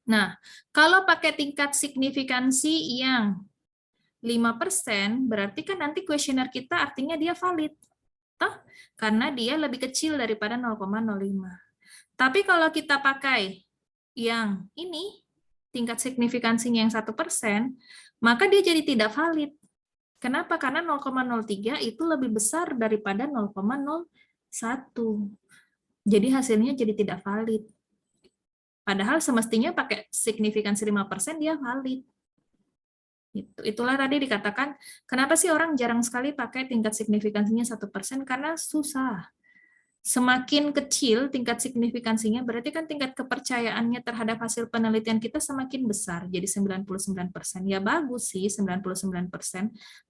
Nah, kalau pakai tingkat signifikansi yang 5%, berarti kan nanti kuesioner kita artinya dia valid. Toh? Karena dia lebih kecil daripada 0,05. Tapi kalau kita pakai yang ini, tingkat signifikansinya yang 1%, maka dia jadi tidak valid. Kenapa? Karena 0,03 itu lebih besar daripada 0,01. Jadi hasilnya jadi tidak valid. Padahal semestinya pakai signifikansi 5% dia valid. Itulah tadi dikatakan, kenapa sih orang jarang sekali pakai tingkat signifikansinya 1%? Karena susah. Semakin kecil tingkat signifikansinya, berarti kan tingkat kepercayaannya terhadap hasil penelitian kita semakin besar, jadi 99%. Ya bagus sih 99%,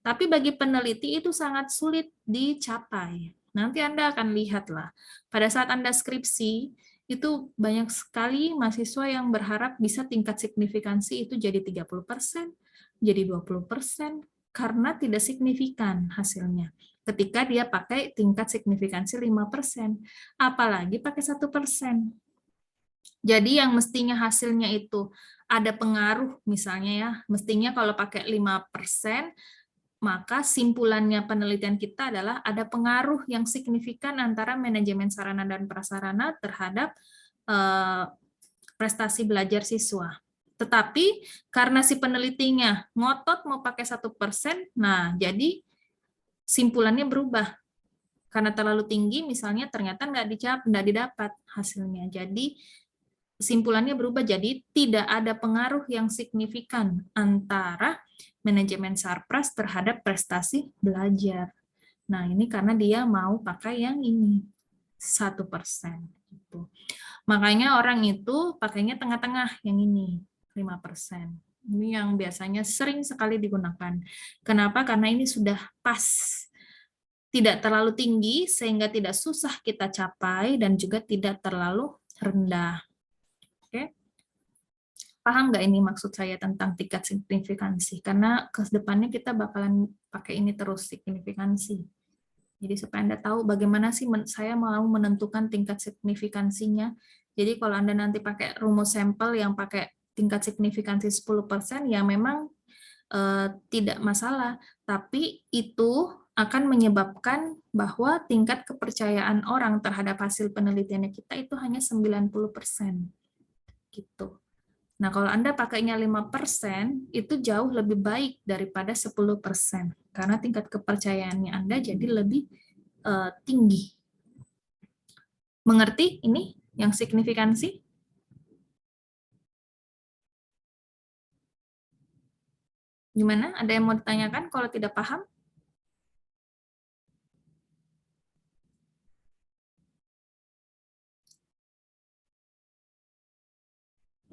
tapi bagi peneliti itu sangat sulit dicapai. Nanti Anda akan lihatlah, pada saat Anda skripsi, itu banyak sekali mahasiswa yang berharap bisa tingkat signifikansi itu jadi 30%, jadi 20%, karena tidak signifikan hasilnya ketika dia pakai tingkat signifikansi 5%, apalagi pakai 1%. Jadi yang mestinya hasilnya itu ada pengaruh misalnya ya, mestinya kalau pakai 5%, maka simpulannya penelitian kita adalah ada pengaruh yang signifikan antara manajemen sarana dan prasarana terhadap prestasi belajar siswa. Tetapi karena si penelitinya ngotot mau pakai 1%, nah jadi simpulannya berubah. Karena terlalu tinggi, misalnya ternyata nggak didapat hasilnya. Jadi simpulannya berubah, jadi tidak ada pengaruh yang signifikan antara manajemen sarpras terhadap prestasi belajar. Nah, ini karena dia mau pakai yang ini, 1%. Gitu. Makanya orang itu pakainya tengah-tengah, yang ini, 5%. Ini yang biasanya sering sekali digunakan. Kenapa? Karena ini sudah pas. Tidak terlalu tinggi, sehingga tidak susah kita capai, dan juga tidak terlalu rendah. Oke? Paham nggak ini maksud saya tentang tingkat signifikansi? Karena ke depannya kita bakalan pakai ini terus, signifikansi. Jadi supaya Anda tahu bagaimana sih saya mau menentukan tingkat signifikansinya. Jadi kalau Anda nanti pakai rumus sampel yang pakai tingkat signifikansi 10%, ya memang tidak masalah. Tapi itu akan menyebabkan bahwa tingkat kepercayaan orang terhadap hasil penelitiannya kita itu hanya 90%. Gitu. Nah, kalau Anda pakainya 5%, itu jauh lebih baik daripada 10%. Karena tingkat kepercayaannya Anda jadi lebih tinggi. Mengerti ini yang signifikansi? Gimana? Ada yang mau ditanyakan kalau tidak paham?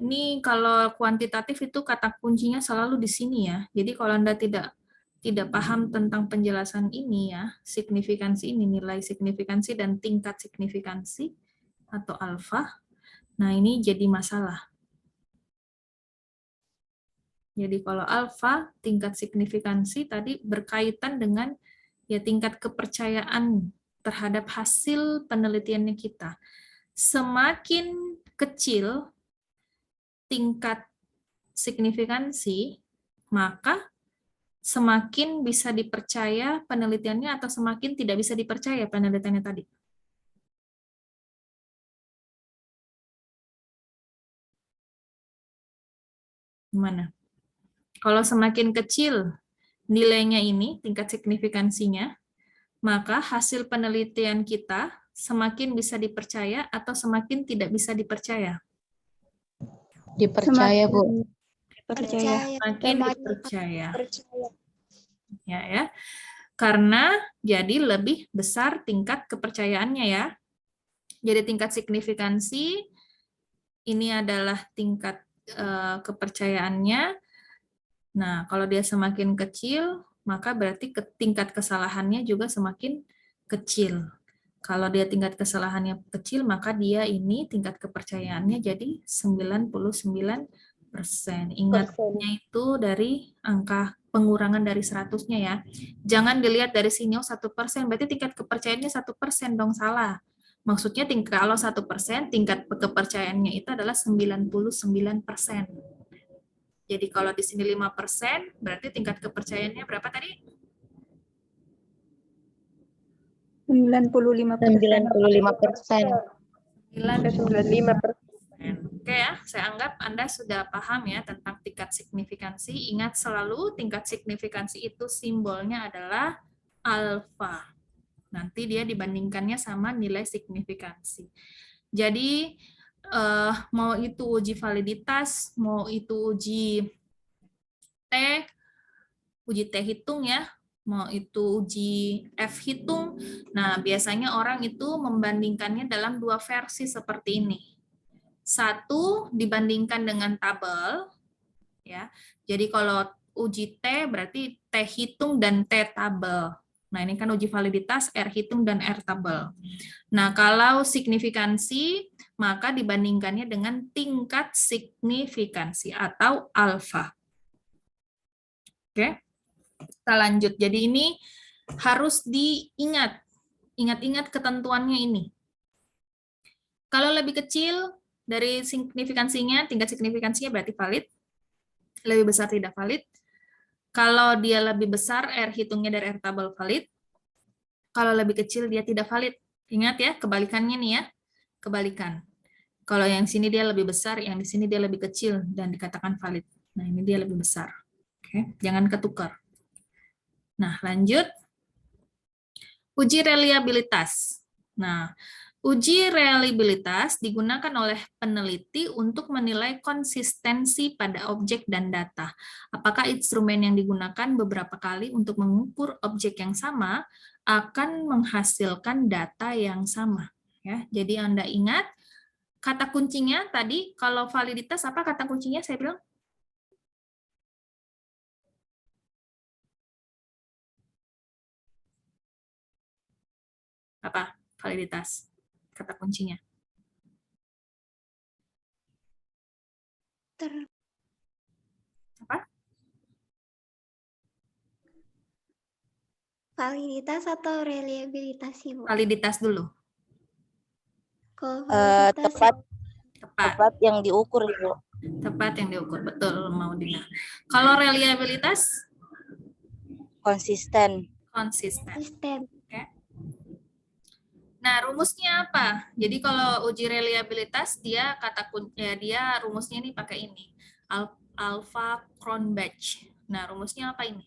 Ini kalau kuantitatif itu kata kuncinya selalu di sini ya. Jadi kalau Anda tidak paham tentang penjelasan ini ya, signifikansi ini, nilai signifikansi dan tingkat signifikansi atau alfa, nah ini jadi masalah. Jadi kalau alfa, tingkat signifikansi tadi berkaitan dengan ya tingkat kepercayaan terhadap hasil penelitiannya kita. Semakin kecil tingkat signifikansi, maka semakin bisa dipercaya penelitiannya atau semakin tidak bisa dipercaya penelitiannya tadi. Gimana? Kalau semakin kecil nilainya ini, tingkat signifikansinya, maka hasil penelitian kita semakin bisa dipercaya atau semakin tidak bisa dipercaya. Dipercaya, Bu. Percaya. Semakin dipercaya. Ya. Karena jadi lebih besar tingkat kepercayaannya ya. Jadi tingkat signifikansi ini adalah tingkat kepercayaannya. Nah, kalau dia semakin kecil, maka berarti tingkat kesalahannya juga semakin kecil. Kalau dia tingkat kesalahannya kecil, maka dia ini tingkat kepercayaannya jadi 99%. Ingatnya itu dari angka pengurangan dari 100-nya ya. Jangan dilihat dari sini, 1%, berarti tingkat kepercayaannya 1% dong, salah. Maksudnya kalau 1%, tingkat kepercayaannya itu adalah 99%. Jadi kalau di sini 5%, berarti tingkat kepercayaannya berapa tadi? 95%. 95%. 95%. Oke ya, saya anggap Anda sudah paham ya tentang tingkat signifikansi. Ingat selalu tingkat signifikansi itu simbolnya adalah alfa. Nanti dia dibandingkannya sama nilai signifikansi. Jadi mau itu uji validitas, mau itu uji T hitung ya, mau itu uji F hitung. Nah, biasanya orang itu membandingkannya dalam dua versi seperti ini. Satu dibandingkan dengan tabel, ya. Jadi kalau uji T berarti T hitung dan T tabel. Nah, ini kan uji validitas R hitung dan R tabel. Nah, kalau signifikansi, maka dibandingkannya dengan tingkat signifikansi atau alfa. Oke, kita lanjut. Jadi ini harus ingat-ingat ketentuannya ini. Kalau lebih kecil dari signifikansinya, tingkat signifikansinya berarti valid. Lebih besar tidak valid. Kalau dia lebih besar, R hitungnya dari R tabel valid. Kalau lebih kecil, dia tidak valid. Ingat ya, kebalikannya nih ya. Kebalikan. Kalau yang sini dia lebih besar, yang di sini dia lebih kecil, dan dikatakan valid. Nah, ini dia lebih besar. Oke, jangan ketukar. Nah, lanjut. Uji reliabilitas. Nah, uji reliabilitas digunakan oleh peneliti untuk menilai konsistensi pada objek dan data. Apakah instrumen yang digunakan beberapa kali untuk mengukur objek yang sama akan menghasilkan data yang sama. Ya, jadi Anda ingat, kata kuncinya tadi, kalau validitas apa kata kuncinya saya bilang? Apa validitas? Kata kuncinya. Apa? Validitas atau reliabilitas sih, Bu? Validitas dulu. Kalau validitas Tepat yang diukur, Ibu. Tepat yang diukur, betul Maudina. Kalau reliabilitas? Konsisten. konsisten. Oke. Nah, rumusnya apa? Jadi kalau uji reliabilitas dia dia rumusnya ini pakai ini. Alpha Cronbach. Nah, rumusnya apa ini?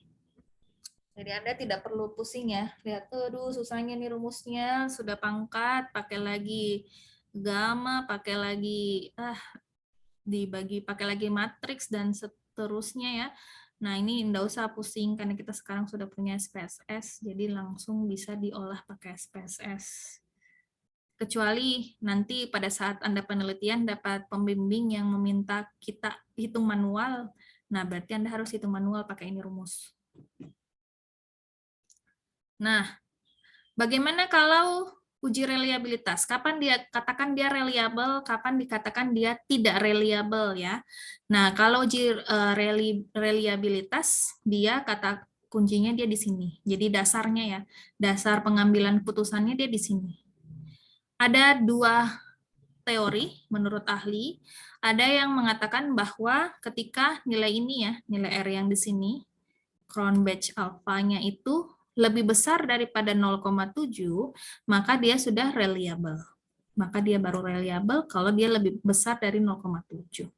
Jadi Anda tidak perlu pusing ya. Lihat tuh, aduh susahnya nih rumusnya, sudah pangkat, pakai lagi gamma, pakai lagi pakai lagi matriks dan seterusnya ya. Nah, ini nggak usah pusing karena kita sekarang sudah punya SPSS, jadi langsung bisa diolah pakai SPSS. Kecuali nanti pada saat Anda penelitian dapat pembimbing yang meminta kita hitung manual, nah berarti Anda harus hitung manual pakai ini rumus. Nah, bagaimana kalau uji reliabilitas? Kapan dia katakan dia reliable, kapan dikatakan dia tidak reliable ya. Nah, kalau uji reliabilitas, dia kata kuncinya dia di sini. Jadi dasarnya ya, dasar pengambilan putusannya dia di sini. Ada dua teori menurut ahli. Ada yang mengatakan bahwa ketika nilai ini ya, nilai R yang di sini, Cronbach alfanya itu lebih besar daripada 0,7, maka dia sudah reliable. Maka dia baru reliable kalau dia lebih besar dari 0,7.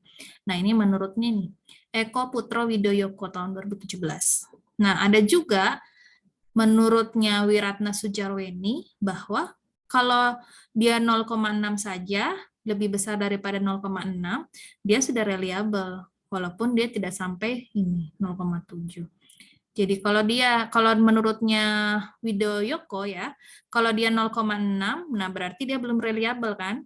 Nah, ini menurutnya nih, Eko Putro Widoyoko tahun 2017. Nah, ada juga menurutnya Wiratna Sujarweni bahwa kalau dia 0,6 saja, lebih besar daripada 0,6, dia sudah reliable, walaupun dia tidak sampai ini 0,7. Jadi kalau menurutnya Widoyoko ya, kalau dia 0,6, nah berarti dia belum reliable kan?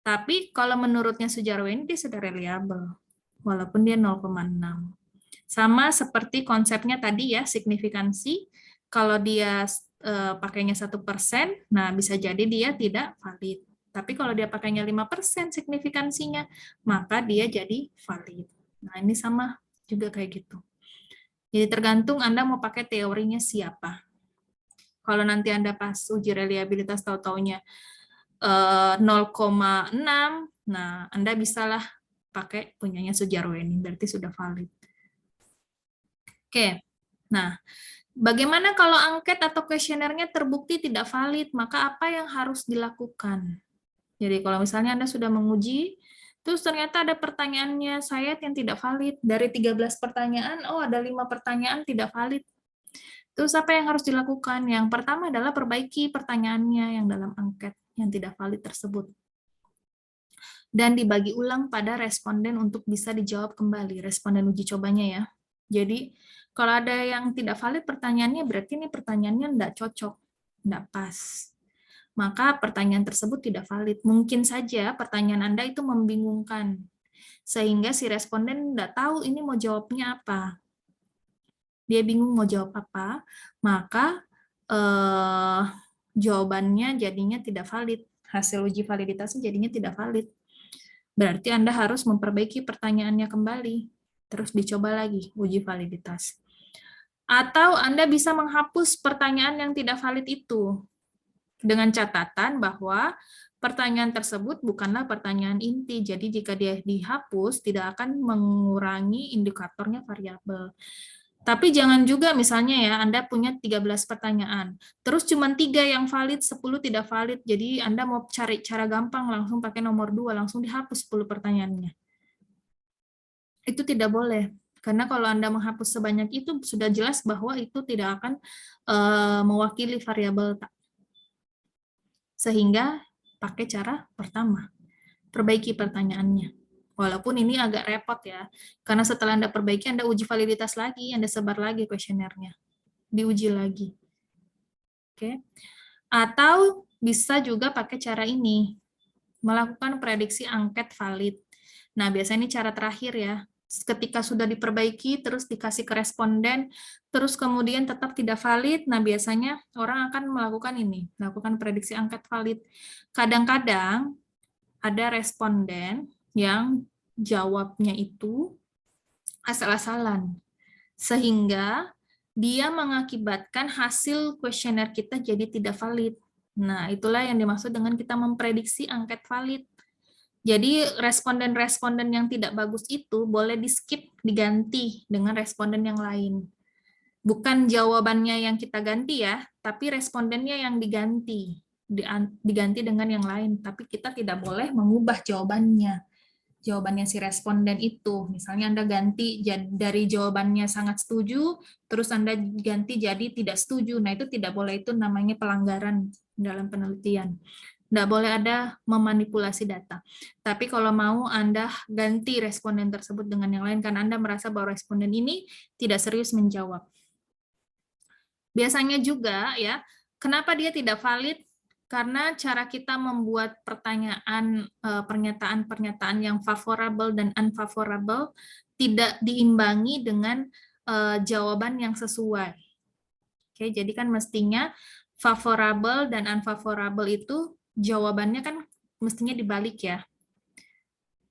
Tapi kalau menurutnya Sujarweni dia sudah reliable, walaupun dia 0,6. Sama seperti konsepnya tadi ya, signifikansi. Kalau dia pakainya 1%, nah bisa jadi dia tidak valid. Tapi kalau dia pakainya 5% signifikansinya, maka dia jadi valid. Nah ini sama juga kayak gitu. Jadi tergantung Anda mau pakai teorinya siapa. Kalau nanti Anda pas uji reliabilitas tahu-taunya 0,6, nah Anda bisalah pakai punyanya Sujarweni, berarti sudah valid. Oke, nah bagaimana kalau angket atau kuesionernya terbukti tidak valid, maka apa yang harus dilakukan? Jadi kalau misalnya Anda sudah menguji, terus ternyata ada pertanyaannya saya yang tidak valid. Dari 13 pertanyaan, oh ada 5 pertanyaan tidak valid. Terus apa yang harus dilakukan? Yang pertama adalah perbaiki pertanyaannya yang dalam angket yang tidak valid tersebut. Dan dibagi ulang pada responden untuk bisa dijawab kembali, responden uji cobanya ya. Jadi kalau ada yang tidak valid pertanyaannya, berarti ini pertanyaannya tidak cocok, tidak pas. Maka pertanyaan tersebut tidak valid. Mungkin saja pertanyaan Anda itu membingungkan, sehingga si responden tidak tahu ini mau jawabnya apa. Dia bingung mau jawab apa, maka jawabannya jadinya tidak valid. Hasil uji validitasnya jadinya tidak valid. Berarti Anda harus memperbaiki pertanyaannya kembali, terus dicoba lagi uji validitas. Atau Anda bisa menghapus pertanyaan yang tidak valid itu, dengan catatan bahwa pertanyaan tersebut bukanlah pertanyaan inti. Jadi jika dia dihapus, tidak akan mengurangi indikatornya variabel. Tapi jangan juga misalnya ya, Anda punya 13 pertanyaan, terus cuma 3 yang valid, 10 tidak valid. Jadi Anda mau cari cara gampang, langsung pakai nomor 2, langsung dihapus 10 pertanyaannya. Itu tidak boleh. Karena kalau Anda menghapus sebanyak itu, sudah jelas bahwa itu tidak akan mewakili variabel. Sehingga pakai cara pertama, perbaiki pertanyaannya. Walaupun ini agak repot ya, karena setelah Anda perbaiki, Anda uji validitas lagi, Anda sebar lagi kuesionernya, diuji lagi. Oke. Atau bisa juga pakai cara ini, melakukan prediksi angket valid. Nah, biasanya ini cara terakhir ya. Ketika sudah diperbaiki, terus dikasih ke responden, terus kemudian tetap tidak valid, nah biasanya orang akan melakukan ini, melakukan prediksi angket valid. Kadang-kadang ada responden yang jawabnya itu asal-asalan, sehingga dia mengakibatkan hasil kuesioner kita jadi tidak valid. Nah, itulah yang dimaksud dengan kita memprediksi angket valid. Jadi responden-responden yang tidak bagus itu boleh di-skip, diganti dengan responden yang lain. Bukan jawabannya yang kita ganti ya, tapi respondennya yang diganti. Diganti dengan yang lain, tapi kita tidak boleh mengubah jawabannya. Jawabannya si responden itu. Misalnya Anda ganti dari jawabannya sangat setuju, terus Anda ganti jadi tidak setuju. Nah, itu tidak boleh, itu namanya pelanggaran dalam penelitian. Nggak boleh ada memanipulasi data. Tapi kalau mau Anda ganti responden tersebut dengan yang lain karena Anda merasa bahwa responden ini tidak serius menjawab. Biasanya juga ya, kenapa dia tidak valid? Karena cara kita membuat pertanyaan, pernyataan-pernyataan yang favorable dan unfavorable tidak diimbangi dengan jawaban yang sesuai. Oke, jadi kan mestinya favorable dan unfavorable itu jawabannya kan mestinya dibalik ya.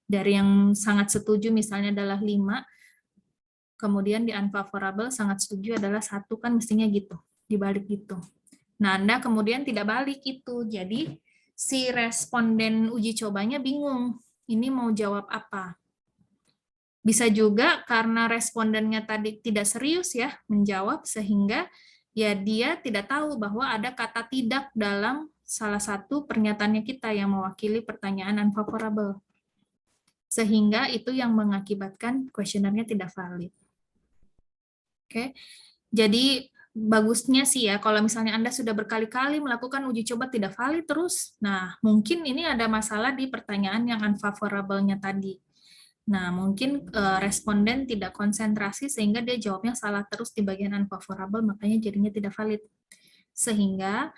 Dari yang sangat setuju misalnya adalah 5, kemudian di unfavorable sangat setuju adalah 1, kan mestinya gitu, dibalik gitu. Nah, Anda kemudian tidak balik itu. Jadi si responden uji cobanya bingung, ini mau jawab apa. Bisa juga karena respondennya tadi tidak serius ya menjawab, sehingga ya dia tidak tahu bahwa ada kata tidak dalam salah satu pernyataannya kita yang mewakili pertanyaan unfavorable. Sehingga itu yang mengakibatkan kuesionernya tidak valid. Oke, jadi bagusnya sih ya kalau misalnya Anda sudah berkali-kali melakukan uji coba tidak valid terus, nah mungkin ini ada masalah di pertanyaan yang unfavorable-nya tadi. Nah, mungkin responden tidak konsentrasi sehingga dia jawabnya salah terus di bagian unfavorable, makanya jadinya tidak valid. Sehingga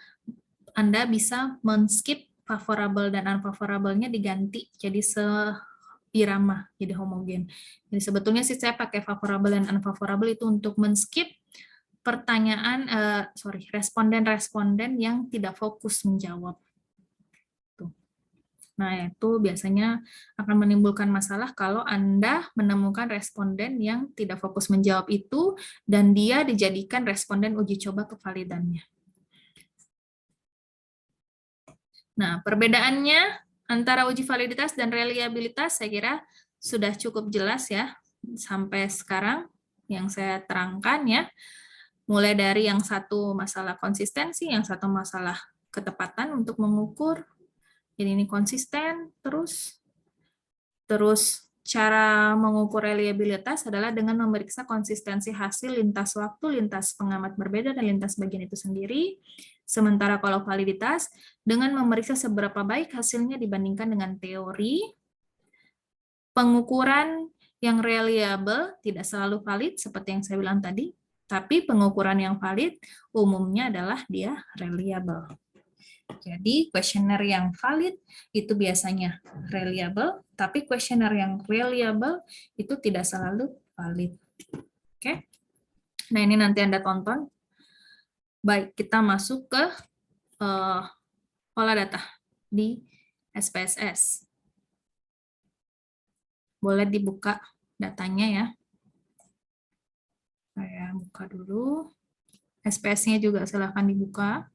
Anda bisa men-skip favorable dan unfavorable-nya diganti jadi seirama, jadi homogen. Jadi sebetulnya sih saya pakai favorable dan unfavorable itu untuk men-skip pertanyaan, responden-responden yang tidak fokus menjawab. Nah, itu biasanya akan menimbulkan masalah kalau Anda menemukan responden yang tidak fokus menjawab itu, dan dia dijadikan responden uji coba kevalidannya. Nah, perbedaannya antara uji validitas dan reliabilitas saya kira sudah cukup jelas ya, sampai sekarang yang saya terangkan ya. Mulai dari yang satu masalah konsistensi, yang satu masalah ketepatan untuk mengukur. Jadi ini konsisten, terus cara mengukur reliabilitas adalah dengan memeriksa konsistensi hasil lintas waktu, lintas pengamat berbeda, dan lintas bagian itu sendiri. Sementara kalau validitas, dengan memeriksa seberapa baik hasilnya dibandingkan dengan teori. Pengukuran yang reliable tidak selalu valid, seperti yang saya bilang tadi, tapi pengukuran yang valid umumnya adalah dia reliable. Jadi kuesioner yang valid itu biasanya reliable, tapi kuesioner yang reliable itu tidak selalu valid. Oke. Nah, ini nanti Anda tonton. Baik, kita masuk ke olah data di SPSS. Boleh dibuka datanya ya. Saya buka dulu. SPS-nya juga silahkan dibuka.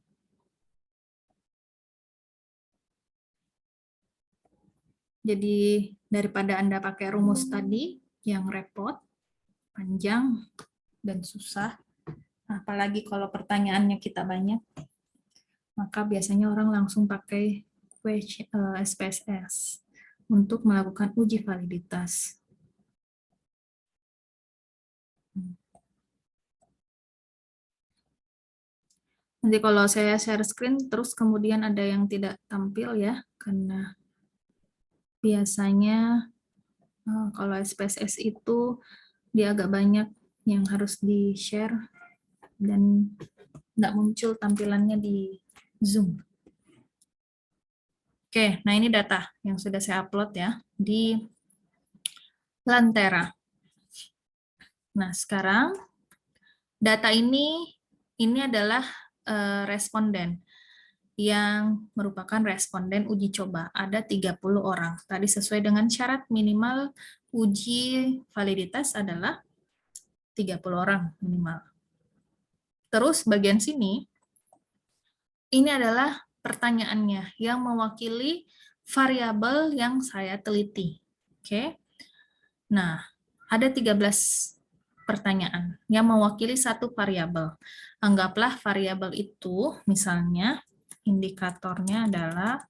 Jadi daripada Anda pakai rumus tadi yang repot, panjang, dan susah, apalagi kalau pertanyaannya kita banyak, maka biasanya orang langsung pakai SPSS untuk melakukan uji validitas. Nanti kalau saya share screen, terus kemudian ada yang tidak tampil ya, karena biasanya kalau SPSS itu dia agak banyak yang harus di-share dan nggak muncul tampilannya di Zoom. Oke, nah ini data yang sudah saya upload ya di Lantera. Nah, sekarang data ini adalah responden yang merupakan responden uji coba. Ada 30 orang. Tadi sesuai dengan syarat minimal uji validitas adalah 30 orang minimal. Terus bagian sini, ini adalah pertanyaannya yang mewakili variabel yang saya teliti. Oke. Nah, ada 13 pertanyaan yang mewakili satu variabel. Anggaplah variabel itu misalnya indikatornya adalah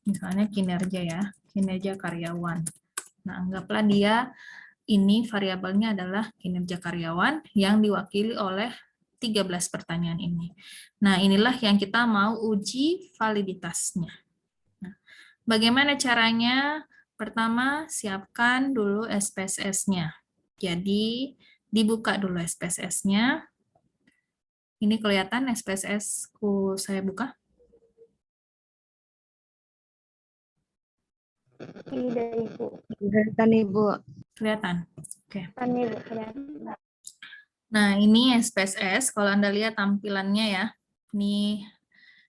misalnya kinerja ya, kinerja karyawan. Nah, anggaplah dia ini variabelnya adalah kinerja karyawan yang diwakili oleh 13 pertanyaan ini. Nah, inilah yang kita mau uji validitasnya. Nah, bagaimana caranya? Pertama, siapkan dulu SPSS-nya. Jadi, dibuka dulu SPSS-nya. Ini kelihatan SPSS-ku saya buka? Tidak, Ibu. Kelihatan Ibu. Kelihatan? Oke. Kan Ibu kelihatan. Nah, ini SPSS. Kalau Anda lihat tampilannya ya, ini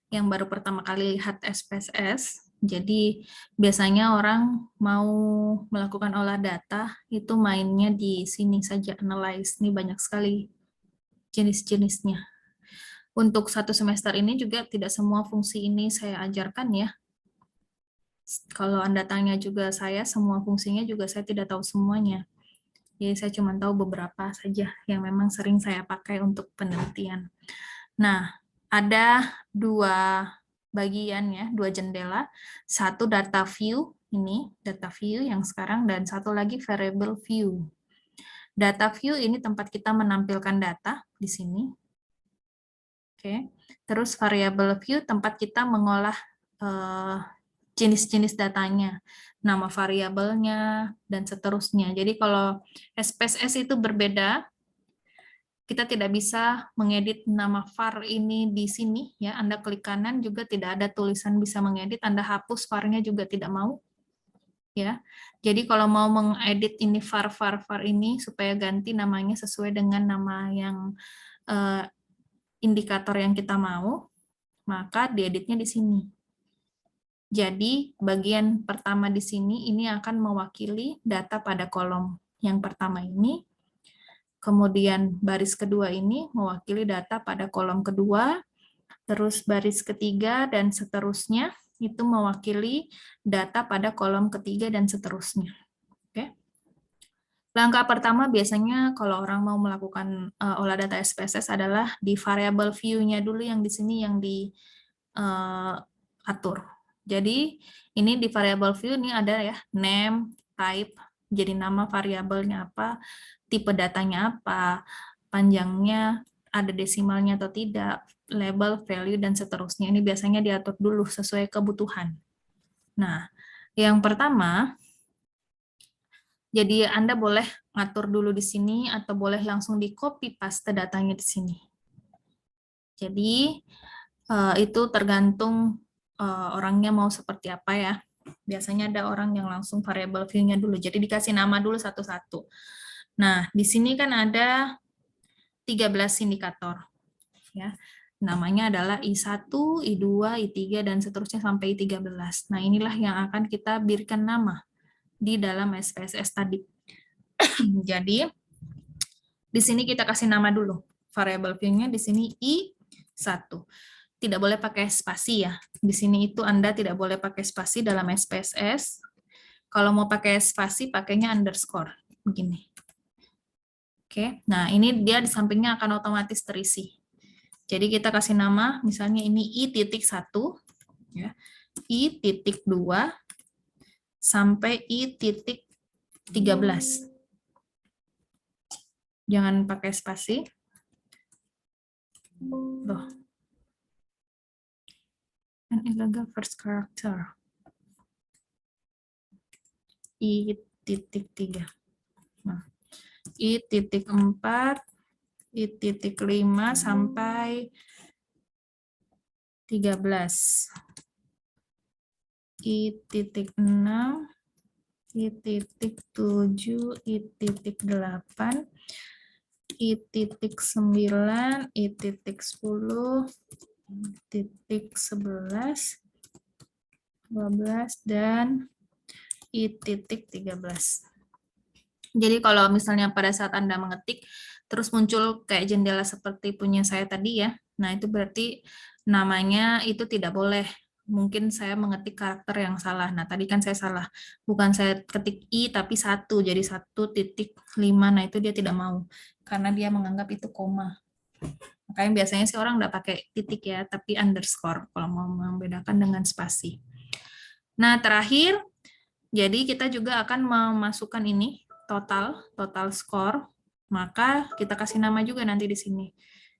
yang baru pertama kali lihat SPSS. Jadi, biasanya orang mau melakukan olah data, itu mainnya di sini saja, analyze. Ini banyak sekali jenis-jenisnya. Untuk satu semester ini juga tidak semua fungsi ini saya ajarkan ya. Kalau Anda tanya juga saya, semua fungsinya juga saya tidak tahu semuanya. Jadi saya cuma tahu beberapa saja yang memang sering saya pakai untuk penelitian. Nah, ada dua bagian ya, dua jendela. Satu data view, ini data view yang sekarang, dan satu lagi variable view. Data view ini tempat kita menampilkan data di sini. Oke. Terus variable view tempat kita mengolah jenis-jenis datanya, nama variabelnya, dan seterusnya. Jadi kalau SPSS itu berbeda, kita tidak bisa mengedit nama var ini di sini, ya. Anda klik kanan juga tidak ada tulisan bisa mengedit, Anda hapus var-nya juga tidak mau, ya. Jadi kalau mau mengedit ini var ini supaya ganti namanya sesuai dengan nama yang indikator yang kita mau, maka dieditnya di sini. Jadi, bagian pertama di sini ini akan mewakili data pada kolom yang pertama ini. Kemudian baris kedua ini mewakili data pada kolom kedua. Terus baris ketiga dan seterusnya itu mewakili data pada kolom ketiga dan seterusnya. Oke. Langkah pertama biasanya kalau orang mau melakukan olah data SPSS adalah di variable view-nya dulu yang di sini yang diatur. Jadi ini di variable view ini ada ya name, type, jadi nama variabelnya apa, tipe datanya apa, panjangnya ada desimalnya atau tidak, label, value, dan seterusnya. Ini biasanya diatur dulu sesuai kebutuhan. Nah, yang pertama, jadi Anda boleh ngatur dulu di sini atau boleh langsung di copy paste datanya di sini. Jadi itu tergantung orangnya mau seperti apa ya. Biasanya ada orang yang langsung variable view-nya dulu. Jadi dikasih nama dulu satu-satu. Nah, di sini kan ada 13 indikator. Ya. Namanya adalah I1, I2, I3, dan seterusnya sampai I13. Nah, inilah yang akan kita berikan nama di dalam SPSS tadi. Jadi, di sini kita kasih nama dulu. Variable view-nya di sini I1. Tidak boleh pakai spasi ya. Di sini itu Anda tidak boleh pakai spasi dalam SPSS. Kalau mau pakai spasi, pakainya underscore. Begini. Oke, nah ini dia di sampingnya akan otomatis terisi. Jadi kita kasih nama, misalnya ini I.1, ya, I.2, sampai I.13. Jangan pakai spasi. Loh. An illegal first character. I.3. Nah, I.4, I.5 sampai 13. I.6, I.7, I.8, I.9, I.10, I.11, 12, dan I.13. Jadi kalau misalnya pada saat Anda mengetik, terus muncul kayak jendela seperti punya saya tadi ya, nah itu berarti namanya itu tidak boleh. Mungkin saya mengetik karakter yang salah. Nah tadi kan saya salah, bukan saya ketik I tapi 1, jadi 1.5, nah itu dia tidak mau, karena dia menganggap itu koma. Makanya biasanya sih orang nggak pakai titik ya, tapi underscore kalau mau membedakan dengan spasi. Nah terakhir, jadi kita juga akan memasukkan ini, total score, maka kita kasih nama juga nanti di sini.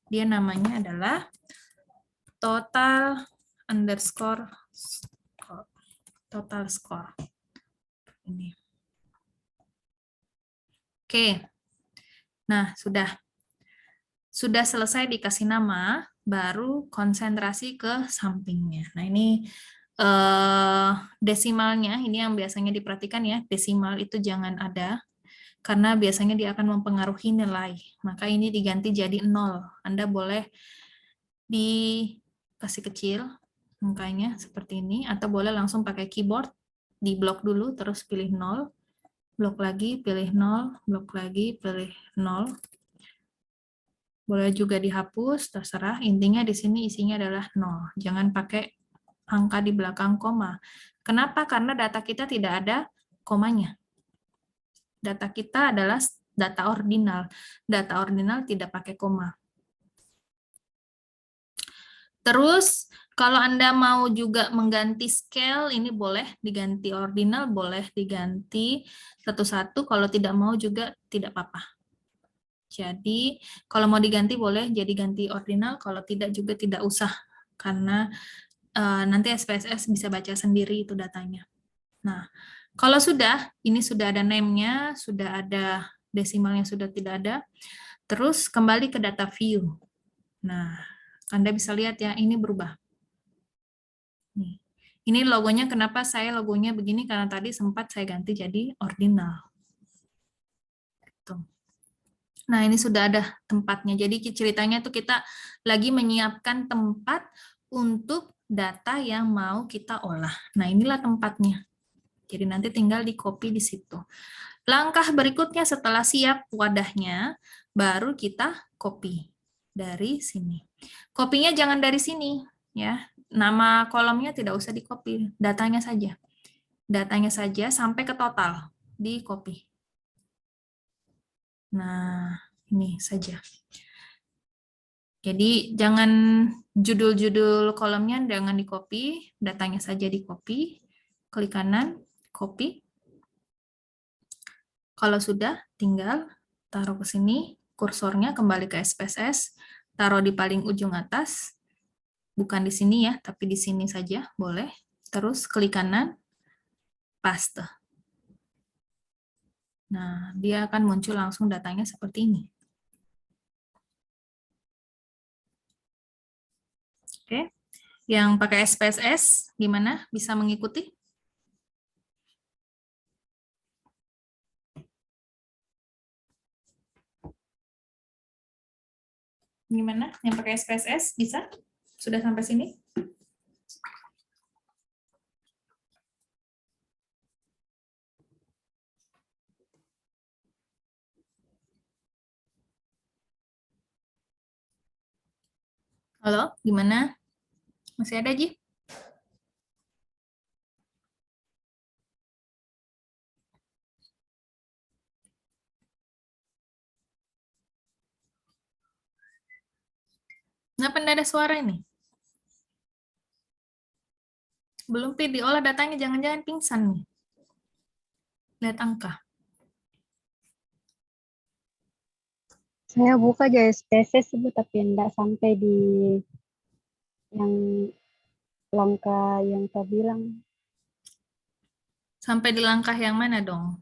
Dia namanya adalah total underscore score. Total score. Ini. Oke. Nah, sudah selesai dikasih nama, baru konsentrasi ke sampingnya. Nah, ini desimalnya, ini yang biasanya diperhatikan ya, desimal itu jangan ada, karena biasanya dia akan mempengaruhi nilai. Maka ini diganti jadi 0. Anda boleh dikasih kecil angkanya seperti ini, atau boleh langsung pakai keyboard, di blok dulu, terus pilih 0, blok lagi, pilih 0, blok lagi, pilih 0. Boleh juga dihapus, terserah. Intinya di sini isinya adalah 0. Jangan pakai angka di belakang koma. Kenapa? Karena data kita tidak ada komanya. Data kita adalah data ordinal. Data ordinal tidak pakai koma. Terus, kalau Anda mau juga mengganti scale, ini boleh diganti ordinal, boleh diganti satu-satu. Kalau tidak mau juga tidak apa-apa. Jadi, kalau mau diganti boleh jadi ganti ordinal, kalau tidak juga tidak usah. Karena nanti SPSS bisa baca sendiri itu datanya. Nah, kalau sudah, ini sudah ada name-nya, sudah ada desimalnya, sudah tidak ada. Terus kembali ke data view. Nah, Anda bisa lihat ya, ini berubah. Nih. Ini logonya, kenapa saya logonya begini, karena tadi sempat saya ganti jadi ordinal. Tuh. Nah, ini sudah ada tempatnya. Jadi ceritanya tuh kita lagi menyiapkan tempat untuk data yang mau kita olah. Nah, inilah tempatnya. Jadi nanti tinggal di copy di situ. Langkah berikutnya setelah siap wadahnya, baru kita copy dari sini. Kopinya jangan dari sini, ya. Nama kolomnya tidak usah di copy, datanya saja. Datanya saja sampai ke total di copy. Nah, ini saja. Jadi jangan judul-judul kolomnya jangan di copy, datanya saja di copy. Klik kanan, copy. Kalau sudah, tinggal taruh ke sini, kursornya kembali ke SPSS, taruh di paling ujung atas, bukan di sini ya, tapi di sini saja, boleh. Terus klik kanan, paste. Nah, dia akan muncul langsung datanya seperti ini. Oke, yang pakai SPSS, gimana? Bisa mengikuti? Gimana? Yang pakai SPSS bisa? Sudah sampai sini? Halo, gimana? Masih ada, Ji? Kenapa tidak ada suara ini? Belum diolah datanya, jangan-jangan pingsan nih. Lihat angka. Saya buka aja SPSS tapi enggak sampai di yang langkah yang kau bilang. Sampai di langkah yang mana dong?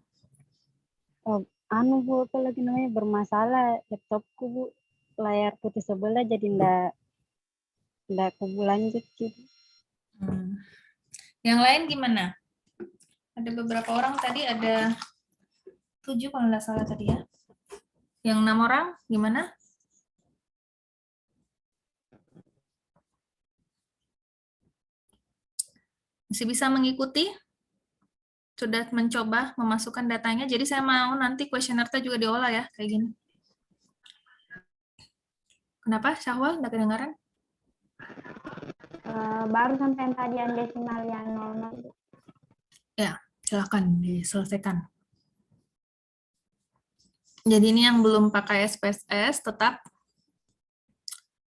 Oh, anu Bu, apa lagi namanya bermasalah laptopku Bu, layar putih sebelah jadi enggak kubu lanjut gitu. Yang lain gimana? Ada beberapa orang tadi, ada 7 kalau nggak salah tadi ya. Yang 6 orang gimana? Masih bisa mengikuti? Sudah mencoba memasukkan datanya. Jadi saya mau nanti kuesionernya juga diolah ya, kayak gini. Kenapa, Syahwal? Nggak kedengaran? Baru sampai yang tadi yang desimal yang 00. Ya, silakan diselesaikan. Jadi ini yang belum pakai SPSS, tetap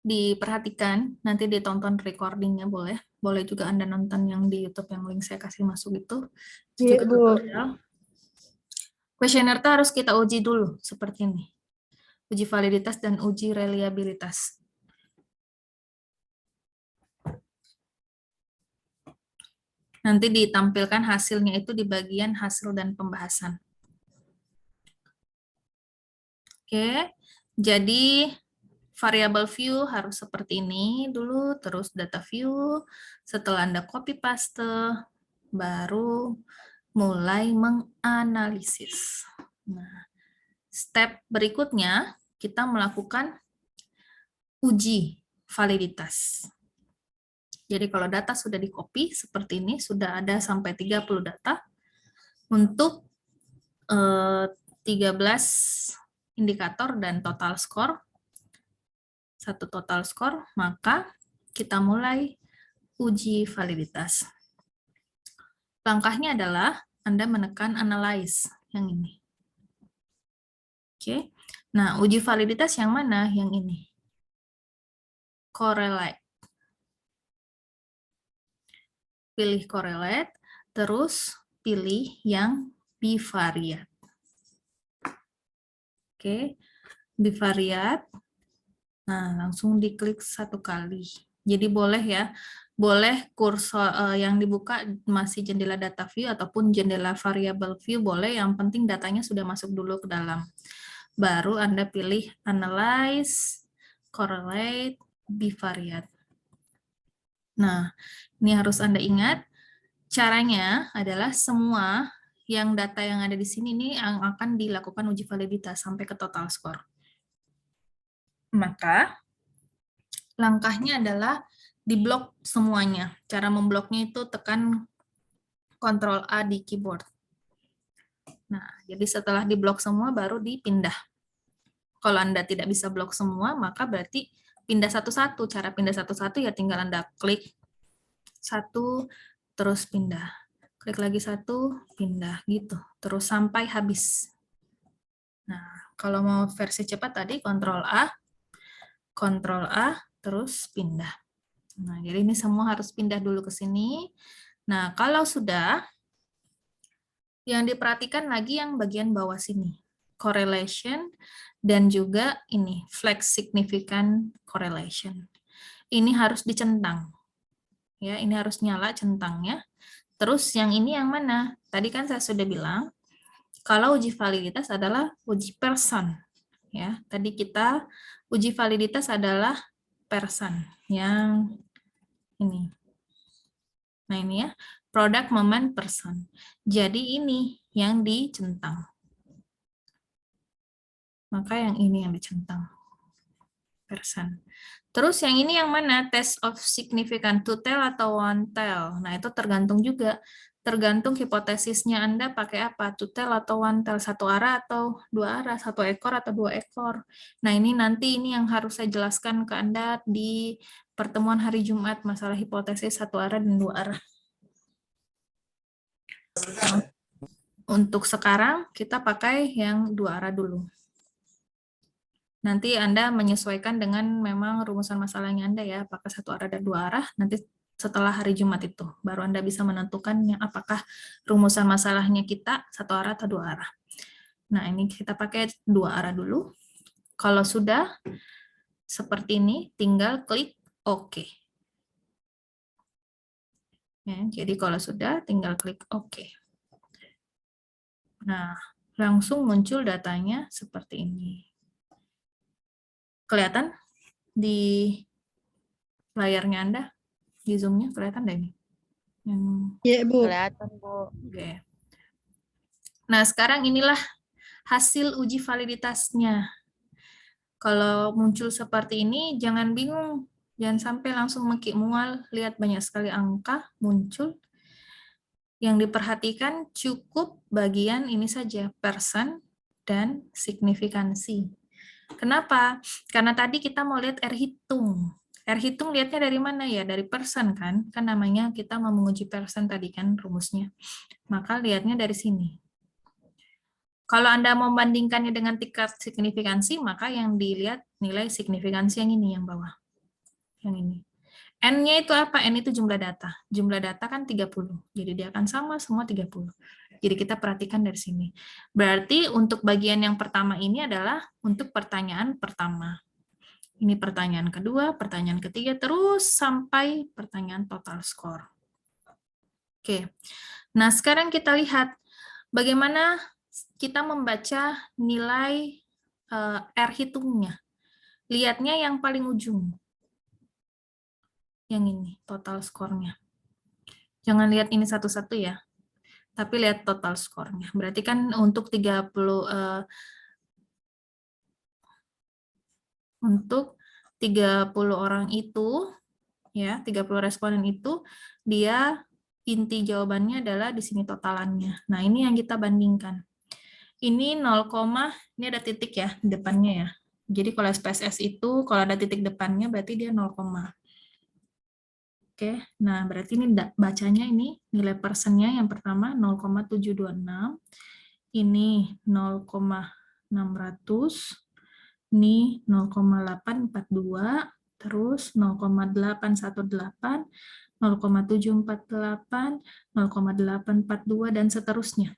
diperhatikan, nanti ditonton recordingnya boleh. Boleh juga Anda nonton yang di YouTube yang link saya kasih masuk itu. Juga tutorial. Kuesioner harus kita uji dulu, seperti ini. Uji validitas dan uji reliabilitas. Nanti ditampilkan hasilnya itu di bagian hasil dan pembahasan. Oke, jadi variable view harus seperti ini dulu, terus data view. Setelah Anda copy paste, baru mulai menganalisis. Nah, step berikutnya kita melakukan uji validitas. Jadi kalau data sudah di-copy seperti ini, sudah ada sampai 30 data untuk 13 indikator dan total score, satu total score, maka kita mulai uji validitas. Langkahnya adalah Anda menekan analyze yang ini. Oke. Nah, uji validitas yang mana? Yang ini. Correlate. Pilih correlate, terus pilih yang bivariate. Oke, bivariate. Nah, langsung diklik satu kali. Jadi boleh ya, boleh kursor yang dibuka masih jendela data view ataupun jendela variable view boleh, yang penting datanya sudah masuk dulu ke dalam. Baru Anda pilih analyze, correlate, bivariate. Nah, ini harus Anda ingat, caranya adalah semua yang data yang ada di sini ini yang akan dilakukan uji validitas sampai ke total score. Maka, langkahnya adalah diblok semuanya. Cara membloknya itu tekan Ctrl A di keyboard. Nah, jadi setelah diblok semua baru dipindah. Kalau Anda tidak bisa blok semua, maka berarti pindah satu-satu. Cara pindah satu-satu ya tinggal Anda klik satu, terus pindah. Klik lagi satu, pindah, gitu. Terus sampai habis. Nah, kalau mau versi cepat tadi, Ctrl A, terus pindah. Nah, jadi ini semua harus pindah dulu ke sini. Nah, kalau sudah, yang diperhatikan lagi yang bagian bawah sini. Correlation, dan juga ini, flex significant correlation. Ini harus dicentang. Ya, ini harus nyala centangnya. Terus yang ini yang mana? Tadi kan saya sudah bilang, kalau uji validitas adalah uji person. Ya, tadi kita uji validitas adalah person yang ini. Nah, ini ya, product moment person. Jadi ini yang dicentang. Maka yang ini yang dicentang. Person. Terus yang ini yang mana? Test of significant two tail atau one tail. Nah, itu tergantung juga. Tergantung hipotesisnya Anda pakai apa, two tail atau one tail, satu arah atau dua arah, satu ekor atau dua ekor. Nah, ini nanti ini yang harus saya jelaskan ke Anda di pertemuan hari Jumat, masalah hipotesis satu arah dan dua arah. Nah, untuk sekarang kita pakai yang dua arah dulu. Nanti Anda menyesuaikan dengan memang rumusan masalahnya Anda ya, apakah satu arah dan dua arah, nanti setelah hari Jumat itu, baru Anda bisa menentukan apakah rumusan masalahnya kita satu arah atau dua arah. Nah, ini kita pakai dua arah dulu. Kalau sudah seperti ini, tinggal klik OK. Ya, jadi kalau sudah, tinggal klik OK. Nah, langsung muncul datanya seperti ini. Kelihatan di layarnya Anda? Di Zoom-nya kelihatan nggak ini? Ya, Bu. Kelihatan, Bu. Oke. Nah, sekarang inilah hasil uji validitasnya. Kalau muncul seperti ini, jangan bingung. Jangan sampai langsung mengklik mual, lihat banyak sekali angka muncul. Yang diperhatikan cukup bagian ini saja, person dan signifikansi. Kenapa? Karena tadi kita mau lihat R hitung. R hitung lihatnya dari mana ya? Dari person kan? Kan namanya kita mau menguji person tadi kan rumusnya. Maka lihatnya dari sini. Kalau Anda membandingkannya dengan tingkat signifikansi, maka yang dilihat nilai signifikansi yang ini, yang bawah. Yang ini. N-nya itu apa? N itu jumlah data. Jumlah data kan 30. Jadi dia akan sama semua 30. Jadi kita perhatikan dari sini. Berarti untuk bagian yang pertama ini adalah untuk pertanyaan pertama. Ini pertanyaan kedua, pertanyaan ketiga, terus sampai pertanyaan total score. Oke. Nah, sekarang kita lihat bagaimana kita membaca nilai R hitungnya. Lihatnya yang paling ujung. Yang ini, total skornya. Jangan lihat ini satu-satu ya. Tapi lihat total skornya. Berarti kan untuk 30 orang itu, ya, 30 responden itu, dia inti jawabannya adalah di sini totalannya. Nah, ini yang kita bandingkan. Ini 0, ini ada titik ya di depannya ya. Jadi kalau SPSS itu kalau ada titik depannya berarti dia 0, oke. Nah, berarti ini bacanya ini nilai persennya yang pertama 0,726. Ini 0,600. Ini 0,842, terus 0,818, 0,748, 0,842 dan seterusnya.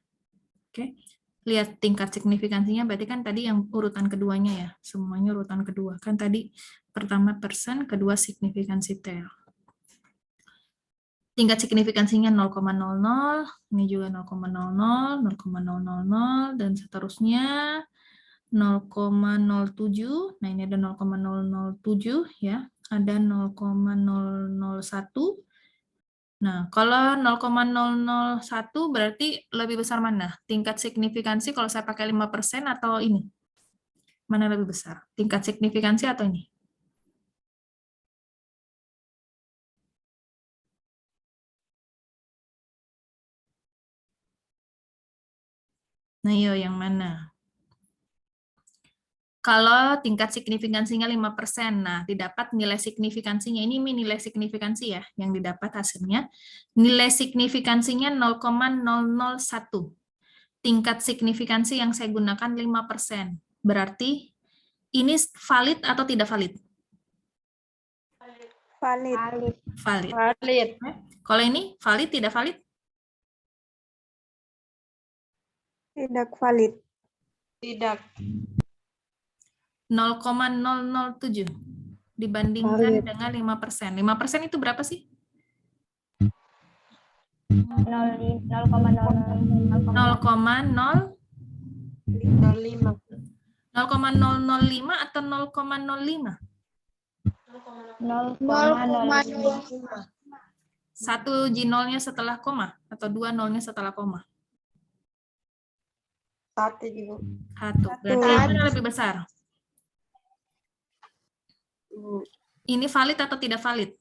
Oke. Lihat tingkat signifikansinya, berarti kan tadi yang urutan keduanya ya, semuanya urutan kedua. Kan tadi pertama persen, kedua signifikansi tail. Tingkat signifikansinya 0,00, ini juga 0,00, 0,000, dan seterusnya 0,07. Nah, ini ada 0,007 ya, ada 0,001. Nah, kalau 0,001 berarti lebih besar mana? Tingkat signifikansi kalau saya pakai 5% atau ini? Mana lebih besar? Tingkat signifikansi atau ini? Nah, yo, yang mana? Kalau tingkat signifikansinya 5%, nah didapat nilai signifikansinya, ini nilai signifikansi ya, yang didapat hasilnya. Nilai signifikansinya 0,001. Tingkat signifikansi yang saya gunakan 5%. Berarti ini valid atau tidak valid? Valid. Valid. Valid. Kalau ini valid, tidak valid? Tidak valid. Tidak. 0,007 dibandingkan dengan 5%. 5% itu berapa sih? 0,005 atau 0,05? 0,05. Satu J0-nya setelah koma atau dua nolnya setelah koma? Satu juga. Satu. Berarti yang mana lebih besar? Ini valid atau tidak valid?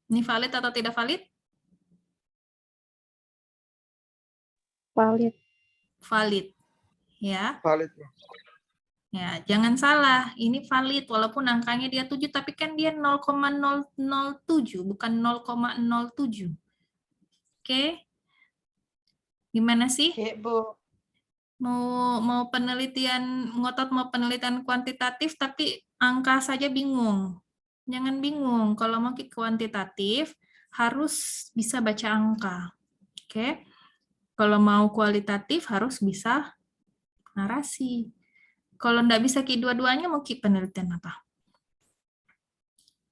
Ini valid atau tidak valid? Valid. Valid. Ya. Valid. Ya, jangan salah. Ini valid walaupun angkanya dia 7 tapi kan dia 0,007 bukan 0,07. Oke. Gimana sih? Oke, Bu. Mau penelitian ngotot mau penelitian kuantitatif tapi angka saja bingung. Jangan bingung, kalau mau kuantitatif harus bisa baca angka. Oke. Kalau mau kualitatif harus bisa narasi. Kalau enggak bisa dua-duanya mau penelitian apa?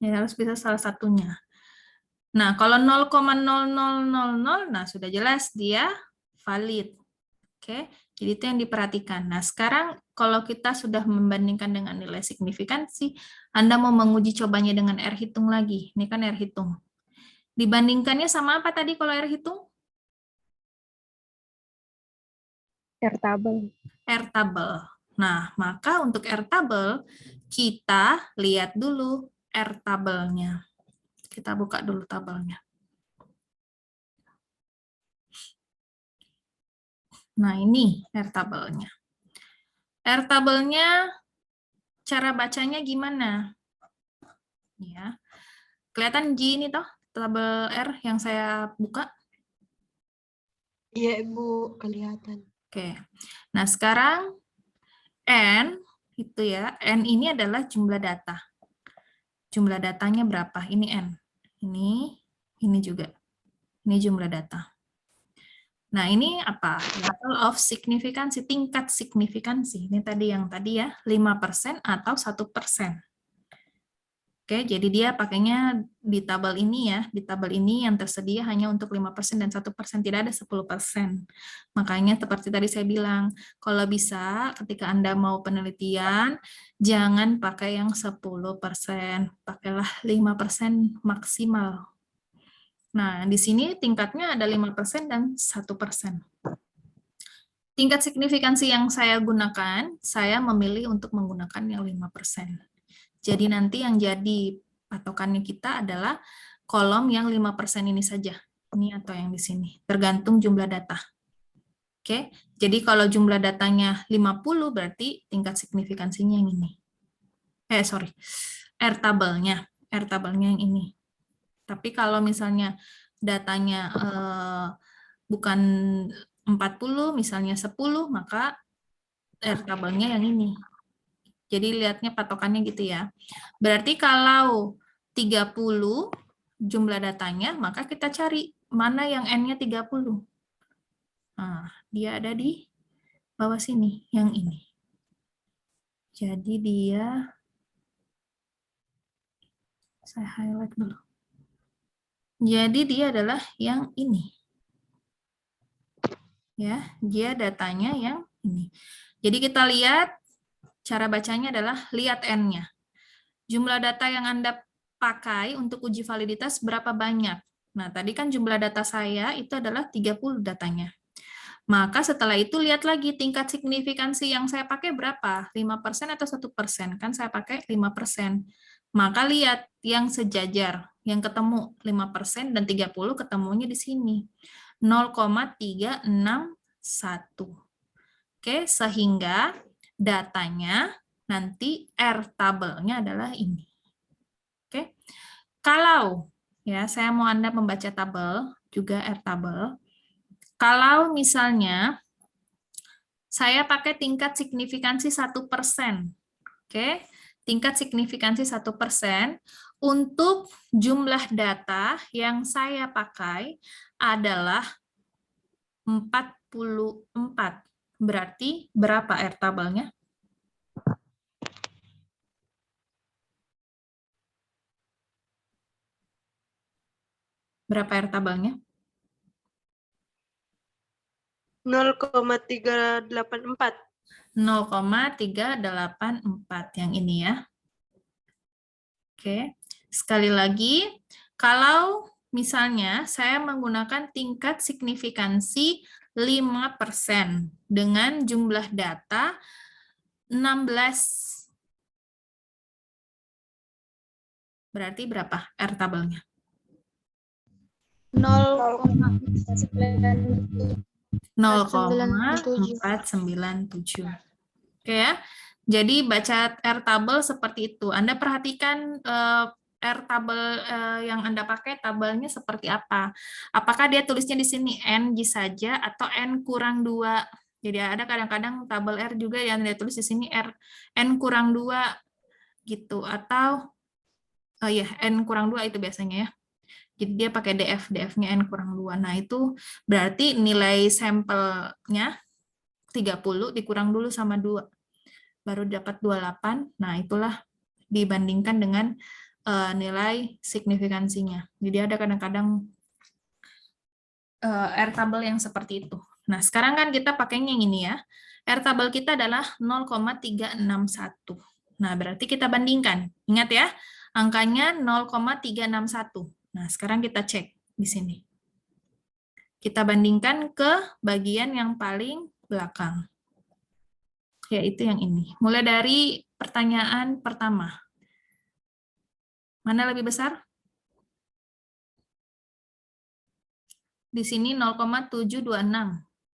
Ya harus bisa salah satunya. Nah, kalau 0,0000, nah sudah jelas dia valid. Oke. Jadi itu yang diperhatikan. Nah, sekarang kalau kita sudah membandingkan dengan nilai signifikansi, Anda mau menguji cobanya dengan R hitung lagi. Ini kan R hitung. Dibandingkannya sama apa tadi kalau R hitung? R tabel. R tabel. Nah, maka untuk R tabel, kita lihat dulu R tabelnya. Kita buka dulu tabelnya. Nah, ini R tabelnya. R tabelnya cara bacanya gimana? Ya. Kelihatan G ini toh, tabel R yang saya buka? Iya, Bu, kelihatan. Oke. Nah, sekarang N itu ya, N ini adalah jumlah data. Jumlah datanya berapa? Ini N. Ini juga. Ini jumlah data. Nah, ini apa? Level of signifikansi, tingkat signifikansi. Ini tadi yang tadi ya, 5% atau 1%. Oke, jadi dia pakainya di tabel ini ya. Di tabel ini yang tersedia hanya untuk 5% dan 1%, tidak ada 10%. Makanya seperti tadi saya bilang, kalau bisa ketika Anda mau penelitian, jangan pakai yang 10%, pakailah 5% maksimal. Nah, di sini tingkatnya ada 5% dan 1%. Tingkat signifikansi yang saya gunakan, saya memilih untuk menggunakan yang 5%. Jadi nanti yang jadi patokannya kita adalah kolom yang 5% ini saja. Ini atau yang di sini. Tergantung jumlah data. Oke, jadi kalau jumlah datanya 50 berarti tingkat signifikansinya yang ini. R tabelnya. R tabelnya yang ini. Tapi kalau misalnya datanya bukan 40, misalnya 10, maka R tabelnya yang ini. Jadi lihatnya patokannya gitu ya. Berarti kalau 30 jumlah datanya, maka kita cari mana yang N-nya 30. Nah, dia ada di bawah sini, yang ini. Jadi dia, saya highlight dulu. Jadi dia adalah yang ini. Ya, dia datanya yang ini. Jadi kita lihat, cara bacanya adalah lihat N-nya. Jumlah data yang Anda pakai untuk uji validitas berapa banyak? Nah, tadi kan jumlah data saya itu adalah 30 datanya. Maka setelah itu lihat lagi tingkat signifikansi yang saya pakai berapa? 5% atau 1%? Kan saya pakai 5%. Maka lihat yang sejajar, yang ketemu 5% dan 30 ketemunya di sini. 0,361. Oke, sehingga datanya nanti R tabelnya adalah ini. Oke. Kalau ya saya mau Anda membaca tabel, juga R tabel. Kalau misalnya saya pakai tingkat signifikansi 1%. Oke. Tingkat signifikansi 1% untuk jumlah data yang saya pakai adalah 44. Berarti berapa R tabelnya? Berapa R tabelnya? 0,384. 0,384 yang ini ya. Oke, sekali lagi, kalau misalnya saya menggunakan tingkat signifikansi 5% dengan jumlah data 16. Berarti berapa R tabelnya? 0,497. Oke ya. Jadi baca R tabel seperti itu. Anda perhatikan R tabel yang Anda pakai tabelnya seperti apa. Apakah dia tulisnya di sini N saja atau N kurang 2. Jadi ada kadang-kadang tabel R juga yang dia tulis di sini N kurang 2 gitu. Atau N kurang 2 itu biasanya ya. Jadi dia pakai DF-nya N kurang 2. Nah itu berarti nilai sampelnya 30 dikurang dulu sama 2. Baru dapat 28. Nah, itulah dibandingkan dengan nilai signifikansinya. Jadi ada kadang-kadang R tabel yang seperti itu. Nah, sekarang kan kita pakainya yang ini ya. R tabel kita adalah 0,361. Nah, berarti kita bandingkan. Ingat ya, angkanya 0,361. Nah, sekarang kita cek di sini. Kita bandingkan ke bagian yang paling belakang. Yaitu yang ini. Mulai dari pertanyaan pertama. Mana lebih besar? Di sini 0,726.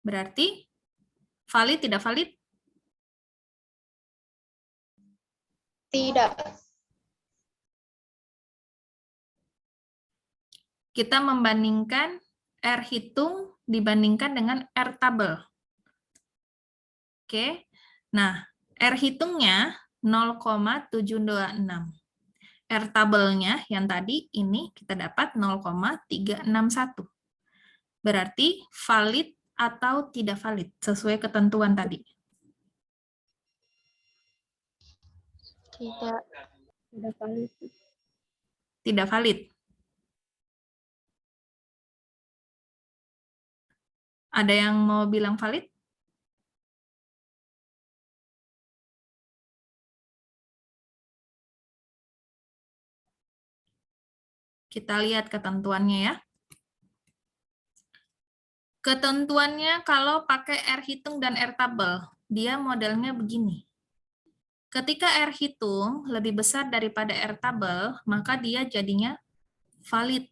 Berarti valid tidak valid? Tidak. Kita membandingkan R hitung dibandingkan dengan R tabel. Oke. Nah, R hitungnya 0,726. R tabelnya yang tadi ini kita dapat 0,361. Berarti valid atau tidak valid sesuai ketentuan tadi? Tidak. Tidak valid. Tidak valid. Ada yang mau bilang valid? Kita lihat ketentuannya ya. Ketentuannya kalau pakai R hitung dan R tabel, dia modelnya begini. Ketika R hitung lebih besar daripada R tabel, maka dia jadinya valid.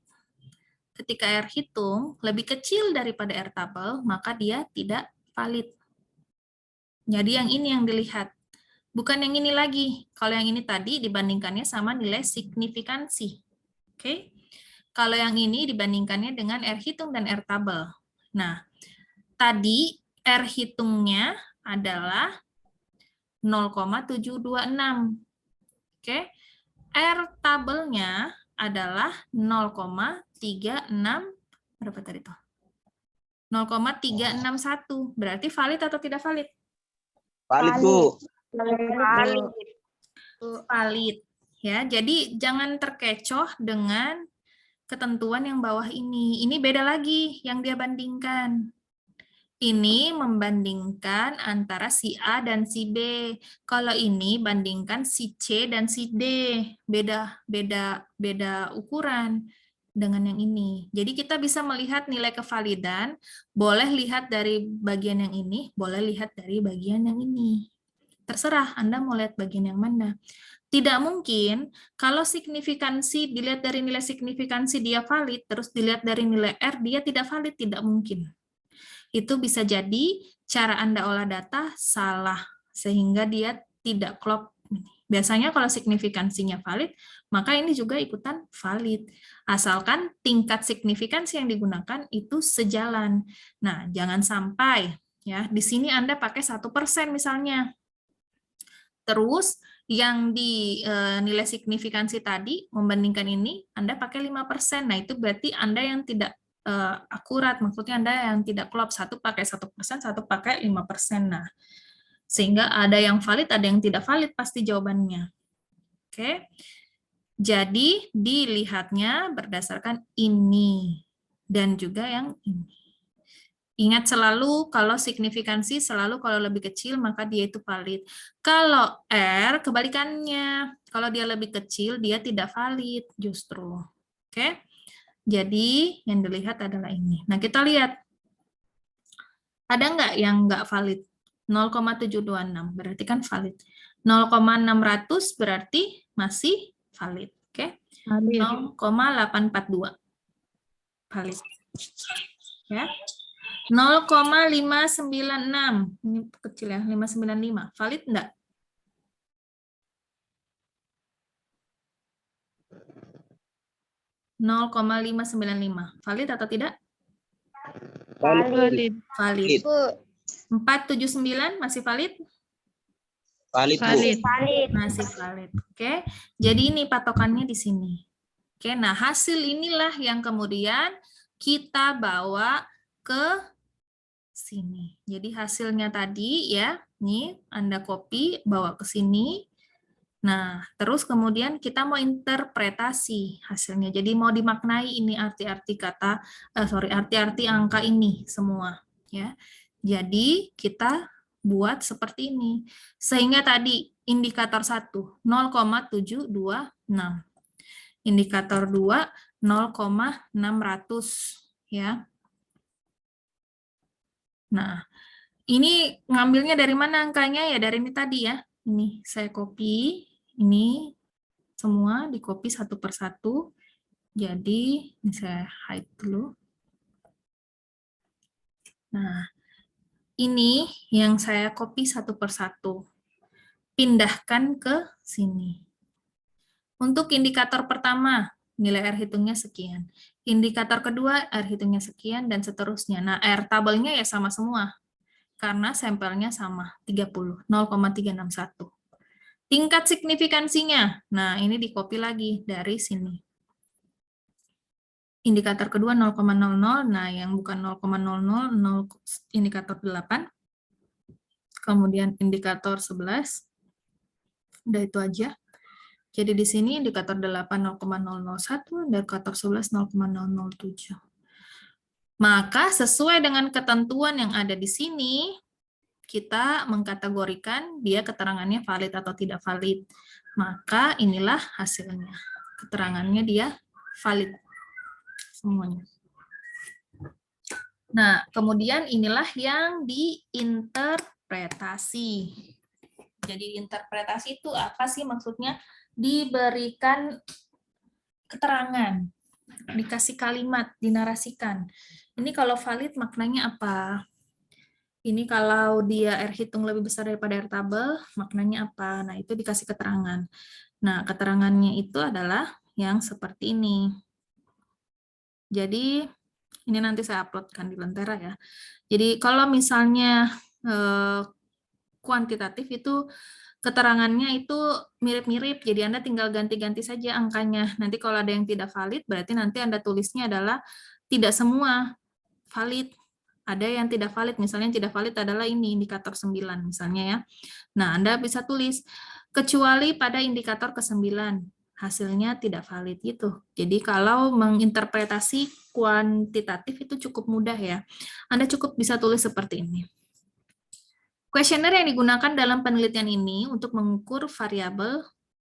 Ketika R hitung lebih kecil daripada R tabel, maka dia tidak valid. Jadi yang ini yang dilihat. Bukan yang ini lagi. Kalau yang ini tadi dibandingkannya sama nilai signifikansi. Oke? Kalau yang ini dibandingkannya dengan R hitung dan R tabel. Nah, tadi R hitungnya adalah 0,726. Oke. R tabelnya adalah 0,36 berapa tadi tuh? 0,361. Berarti valid atau tidak valid? Valid, Bu. Valid. Ya, jadi jangan terkecoh dengan ketentuan yang bawah ini. Ini beda lagi yang dia bandingkan. Ini membandingkan antara si A dan si B. Kalau ini bandingkan si C dan si D. Beda ukuran dengan yang ini. Jadi kita bisa melihat nilai kevalidan, boleh lihat dari bagian yang ini, boleh lihat dari bagian yang ini. Terserah Anda mau lihat bagian yang mana. Tidak mungkin kalau signifikansi dilihat dari nilai signifikansi dia valid, terus dilihat dari nilai R dia tidak valid, tidak mungkin. Itu bisa jadi cara Anda olah data salah, sehingga dia tidak klop. Biasanya kalau signifikansinya valid, maka ini juga ikutan valid. Asalkan tingkat signifikansi yang digunakan itu sejalan. Nah, jangan sampai ya di sini Anda pakai 1% misalnya. Terus yang di nilai signifikansi tadi membandingkan ini Anda pakai 5%. Nah, itu berarti Anda yang tidak akurat, maksudnya Anda yang tidak klop, satu pakai 1%, satu pakai 5%. Nah, sehingga ada yang valid, ada yang tidak valid pasti jawabannya. Oke. Jadi dilihatnya berdasarkan ini dan juga yang ini. Ingat selalu kalau signifikansi selalu kalau lebih kecil maka dia itu valid. Kalau R kebalikannya, kalau dia lebih kecil dia tidak valid justru. Oke. Jadi yang dilihat adalah ini. Nah, kita lihat. Ada nggak yang nggak valid? 0,726 berarti kan valid. 0,600 berarti masih valid. Oke. 0,842 valid. Ya. 0,596. Ini kecil ya, 595. Valid enggak? Valid atau tidak? Valid. Valid. 479 masih valid? Valid, Bu. Masih valid. Oke. Jadi ini patokannya di sini. Oke, nah hasil inilah yang kemudian kita bawa ke sini. Jadi hasilnya tadi ya, nih Anda copy, bawa ke sini. Nah, terus kemudian kita mau interpretasi hasilnya. Jadi mau dimaknai ini arti-arti kata, arti-arti angka ini semua. Ya. Jadi kita buat seperti ini. Sehingga tadi indikator 1, 0,726. Indikator 2, 0,600. Ya. Nah, ini ngambilnya dari mana angkanya? Ya dari ini tadi ya. Ini saya copy. Ini semua di copy satu persatu. Jadi ini saya hide dulu. Nah, ini yang saya copy satu persatu. Pindahkan ke sini. Untuk indikator pertama, nilai R hitungnya sekian. Indikator kedua, R hitungnya sekian, dan seterusnya. Nah, R tabelnya ya sama semua. Karena sampelnya sama, 30, 0,361. Tingkat signifikansinya, nah ini di-copy lagi dari sini. Indikator kedua 0,00, nah yang bukan 0,00, indikator 8. Kemudian indikator 11, udah itu aja. Jadi di sini indikator 8 0,001, indikator 11 0,007. Maka sesuai dengan ketentuan yang ada di sini, kita mengkategorikan dia keterangannya valid atau tidak valid. Maka inilah hasilnya. Keterangannya dia valid semuanya. Nah, kemudian inilah yang diinterpretasi. Jadi interpretasi itu apa sih maksudnya? Diberikan keterangan, dikasih kalimat, dinarasikan. Ini kalau valid maknanya apa? Ini kalau dia R hitung lebih besar daripada R tabel, maknanya apa? Nah, itu dikasih keterangan. Nah, keterangannya itu adalah yang seperti ini. Jadi, ini nanti saya uploadkan di Lentera ya. Jadi, kalau misalnya kuantitatif itu keterangannya itu mirip-mirip, jadi Anda tinggal ganti-ganti saja angkanya. Nanti kalau ada yang tidak valid, berarti nanti Anda tulisnya adalah tidak semua valid. Ada yang tidak valid, misalnya yang tidak valid adalah ini, indikator 9 misalnya ya. Nah, Anda bisa tulis, kecuali pada indikator ke-9, hasilnya tidak valid gitu. Jadi kalau menginterpretasi kuantitatif itu cukup mudah ya. Anda cukup bisa tulis seperti ini. Kuesioner yang digunakan dalam penelitian ini untuk mengukur variabel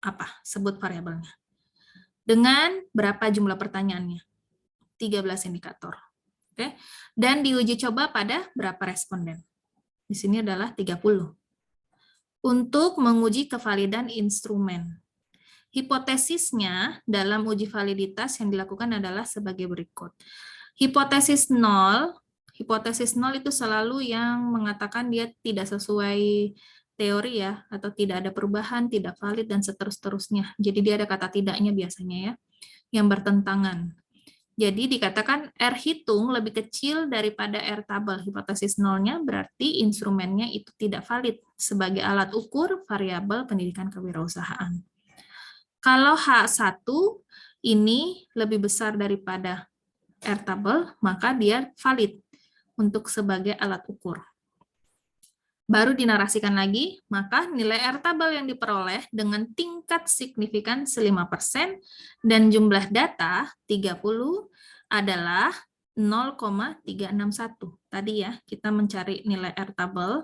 apa? Sebut variabelnya. Dengan berapa jumlah pertanyaannya? 13 indikator. Oke. Dan diuji coba pada berapa responden? Di sini adalah 30. Untuk menguji kevalidan instrumen. Hipotesisnya dalam uji validitas yang dilakukan adalah sebagai berikut. Hipotesis 0 itu selalu yang mengatakan dia tidak sesuai teori ya, atau tidak ada perubahan, tidak valid, dan seterusnya. Jadi dia ada kata tidaknya biasanya ya, yang bertentangan. Jadi dikatakan R hitung lebih kecil daripada R tabel. Hipotesis 0-nya berarti instrumennya itu tidak valid sebagai alat ukur variabel pendidikan kewirausahaan. Kalau H1 ini lebih besar daripada R tabel, maka dia valid untuk sebagai alat ukur. Baru dinarasikan lagi, maka nilai R tabel yang diperoleh dengan tingkat signifikan 5% dan jumlah data 30 adalah 0,361. Tadi ya, kita mencari nilai R tabel.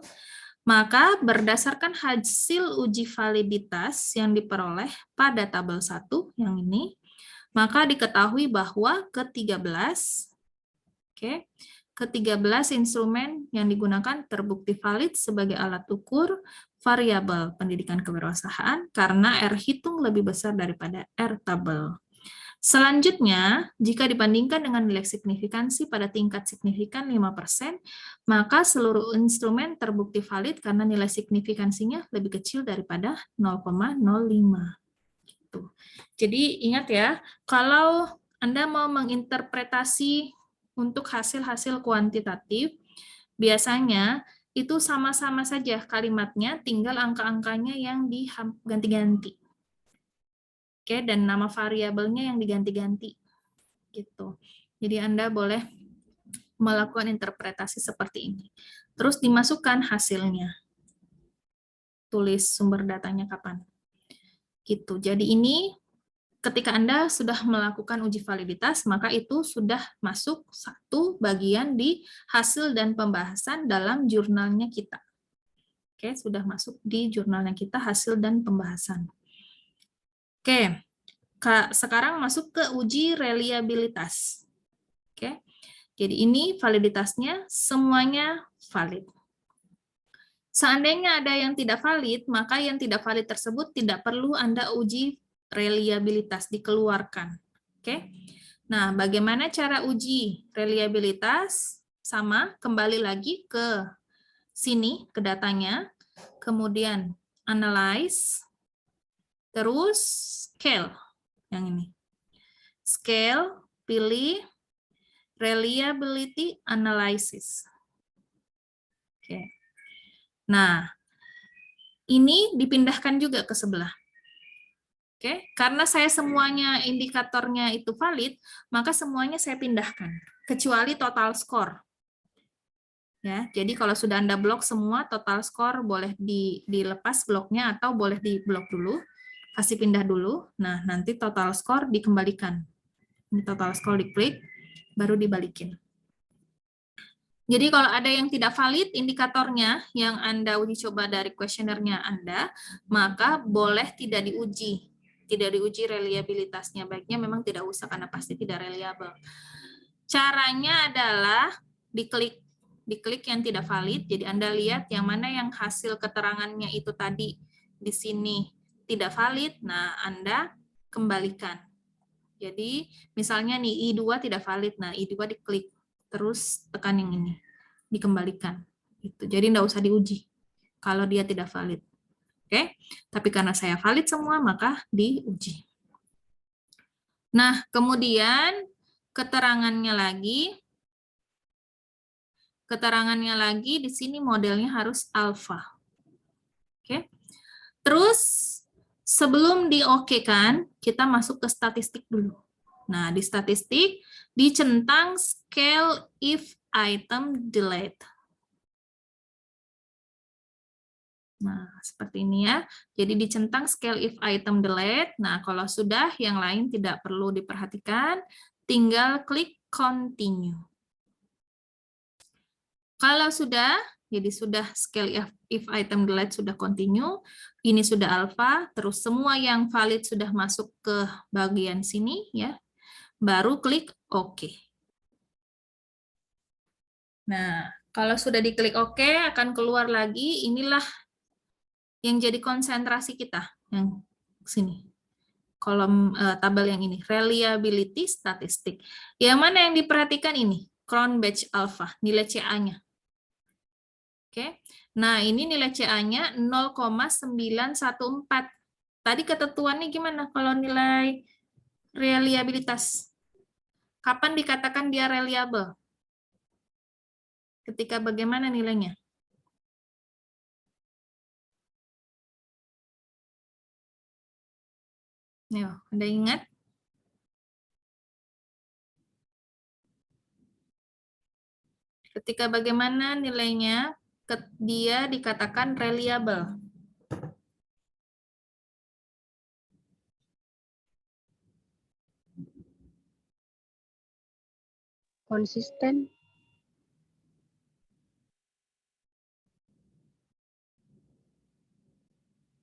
Maka berdasarkan hasil uji validitas yang diperoleh pada tabel 1 yang ini, maka diketahui bahwa ke-13 instrumen yang digunakan terbukti valid sebagai alat ukur variabel pendidikan kewirausahaan karena R hitung lebih besar daripada R tabel. Selanjutnya, jika dibandingkan dengan nilai signifikansi pada tingkat signifikan 5%, maka seluruh instrumen terbukti valid karena nilai signifikansinya lebih kecil daripada 0,05. Gitu. Jadi ingat ya, kalau Anda mau menginterpretasi untuk hasil-hasil kuantitatif, biasanya itu sama-sama saja kalimatnya, tinggal angka-angkanya yang diganti-ganti. Oke, dan nama variabelnya yang diganti-ganti. Gitu. Jadi Anda boleh melakukan interpretasi seperti ini. Terus dimasukkan hasilnya. Tulis sumber datanya kapan. Gitu. Jadi ini ketika Anda sudah melakukan uji validitas, maka itu sudah masuk satu bagian di hasil dan pembahasan dalam jurnalnya kita. Oke, sudah masuk di jurnalnya kita hasil dan pembahasan. Oke, sekarang masuk ke uji reliabilitas. Oke, jadi ini validitasnya semuanya valid. Seandainya ada yang tidak valid, maka yang tidak valid tersebut tidak perlu Anda uji reliabilitas, dikeluarkan. Oke. Nah, bagaimana cara uji reliabilitas? Sama, kembali lagi ke sini, ke datanya, kemudian analyze, terus scale, yang ini. Scale, pilih reliability analysis. Oke. Nah, ini dipindahkan juga ke sebelah. Oke, karena saya semuanya indikatornya itu valid, maka semuanya saya pindahkan, kecuali total score. Ya, jadi kalau sudah Anda blok semua, total score boleh dilepas bloknya atau boleh diblok dulu, kasih pindah dulu. Nah, nanti total score dikembalikan. Ini total score diklik, baru dibalikin. Jadi kalau ada yang tidak valid indikatornya yang Anda uji coba dari kuesionernya Anda, maka boleh tidak diuji. Tidak diuji reliabilitasnya, baiknya memang tidak usah karena pasti tidak reliable. Caranya adalah diklik yang tidak valid, jadi Anda lihat yang mana yang hasil keterangannya itu tadi di sini tidak valid, nah Anda kembalikan. Jadi misalnya nih I2 tidak valid, nah I2 diklik, terus tekan yang ini, dikembalikan. Jadi nggak usah diuji kalau dia tidak valid. Oke, tapi karena saya valid semua, maka diuji. Nah, kemudian keterangannya lagi di sini modelnya harus alfa. Oke. Terus sebelum di-oke-kan, kita masuk ke statistik dulu. Nah, di statistik dicentang scale if item delete. Nah, seperti ini ya. Jadi dicentang scale if item delete. Nah, kalau sudah yang lain tidak perlu diperhatikan, tinggal klik continue. Kalau sudah, jadi sudah scale if item delete sudah continue, ini sudah alpha, terus semua yang valid sudah masuk ke bagian sini ya. Baru klik OK. Nah, kalau sudah diklik OK akan keluar lagi, inilah yang jadi konsentrasi kita yang sini. Kolom tabel yang ini, reliability statistik. Yang mana yang diperhatikan ini? Cronbach alpha, nilai CA-nya. Oke. Nah, ini nilai CA-nya 0,914. Tadi ketentuannya gimana kalau nilai reliabilitas? Kapan dikatakan dia reliable? Ketika bagaimana nilainya? Yo, Anda ingat? Ketika bagaimana nilainya dia dikatakan reliable? Konsisten.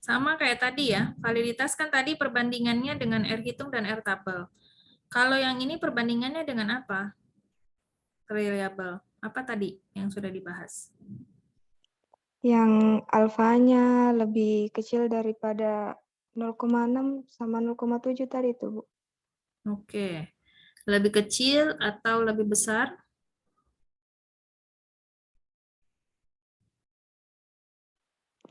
Sama kayak tadi ya, validitas kan tadi perbandingannya dengan R hitung dan R tabel. Kalau yang ini perbandingannya dengan apa? Reliable. Apa tadi yang sudah dibahas? Yang alfanya lebih kecil daripada 0,6 sama 0,7 tadi itu, Bu. Oke. Lebih kecil atau lebih besar?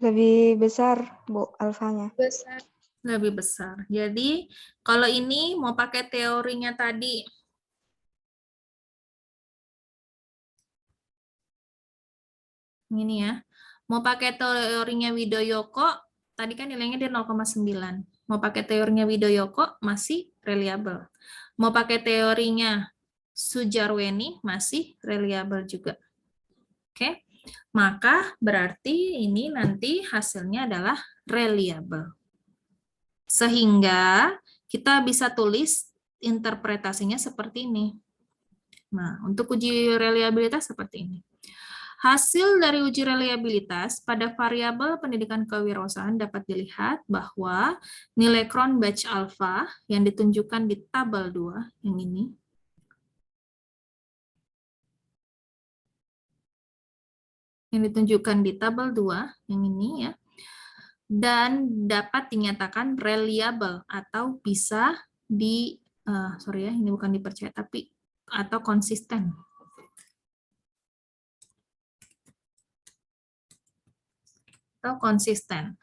Lebih besar, Bu, alfanya. Besar. Lebih besar. Jadi, kalau ini mau pakai teorinya tadi, ini ya, mau pakai teorinya Widoyoko, tadi kan nilainya dia 0,9. Mau pakai teorinya Widoyoko, masih reliable. Mau pakai teorinya Sujarweni, masih reliable juga. Oke, maka berarti ini nanti hasilnya adalah reliable. Sehingga kita bisa tulis interpretasinya seperti ini. Nah, untuk uji reliabilitas seperti ini. Hasil dari uji reliabilitas pada variabel pendidikan kewirausahaan dapat dilihat bahwa nilai Cronbach alpha yang ditunjukkan di tabel 2 yang ini yang ini ya, dan dapat dinyatakan reliable atau bisa sorry ya, ini bukan dipercaya tapi atau konsisten. Atau konsisten.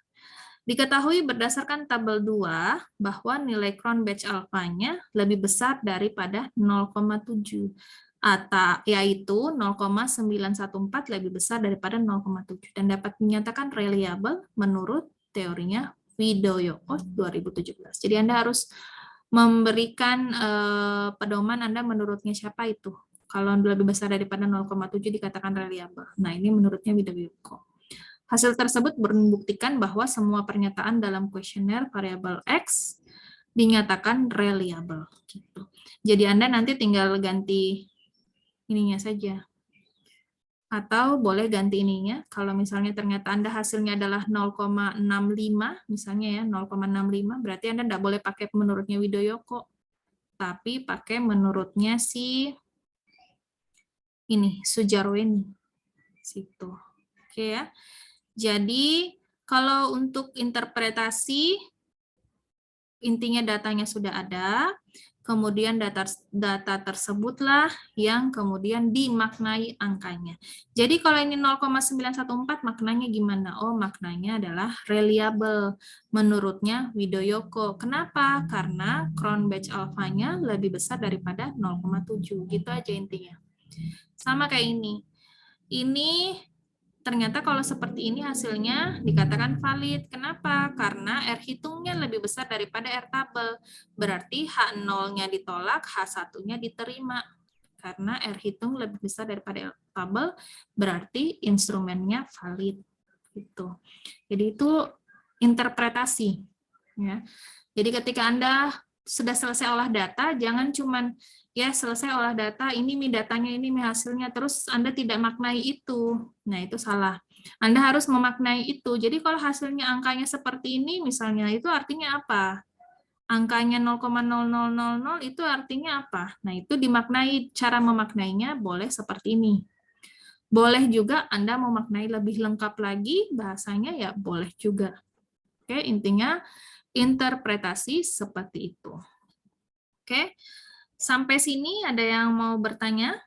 Diketahui berdasarkan tabel 2 bahwa nilai Cronbach alfanya lebih besar daripada 0,7 atau yaitu 0,914 lebih besar daripada 0,7 dan dapat dinyatakan reliable menurut teorinya Widoyoko 2017. Jadi Anda harus memberikan pedoman Anda menurutnya siapa itu. Kalau lebih besar daripada 0,7 dikatakan reliable. Nah, ini menurutnya Widoyoko. Hasil tersebut membuktikan bahwa semua pernyataan dalam kuesioner variabel X dinyatakan reliable. Gitu. Jadi Anda nanti tinggal ganti ininya saja. Atau boleh ganti ininya, kalau misalnya ternyata Anda hasilnya adalah 0,65, misalnya ya, 0,65, berarti Anda tidak boleh pakai menurutnya Widoyoko, tapi pakai menurutnya si ini, Sujarweni. Situ. Oke ya. Jadi, kalau untuk interpretasi, intinya datanya sudah ada, kemudian data tersebutlah yang kemudian dimaknai angkanya. Jadi kalau ini 0,914 maknanya gimana? Oh, maknanya adalah reliable menurutnya Widoyoko. Kenapa? Karena crown batch alfanya lebih besar daripada 0,7. Gitu aja intinya. Sama kayak ini. Ini ternyata kalau seperti ini hasilnya dikatakan valid. Kenapa? Karena R hitungnya lebih besar daripada R tabel. Berarti H0-nya ditolak, H1-nya diterima. Karena R hitung lebih besar daripada R tabel, berarti instrumennya valid. Gitu. Jadi itu interpretasi. Ya. Jadi ketika Anda sudah selesai olah data, jangan cuman ya selesai olah data, ini datanya, ini hasilnya, terus Anda tidak maknai itu. Nah, itu salah. Anda harus memaknai itu. Jadi kalau hasilnya angkanya seperti ini, misalnya, itu artinya apa? Angkanya 0,0000 itu artinya apa? Nah, itu dimaknai, cara memaknainya boleh seperti ini. Boleh juga Anda memaknai lebih lengkap lagi, bahasanya ya boleh juga. Oke, intinya interpretasi seperti itu. Oke. Sampai sini ada yang mau bertanya?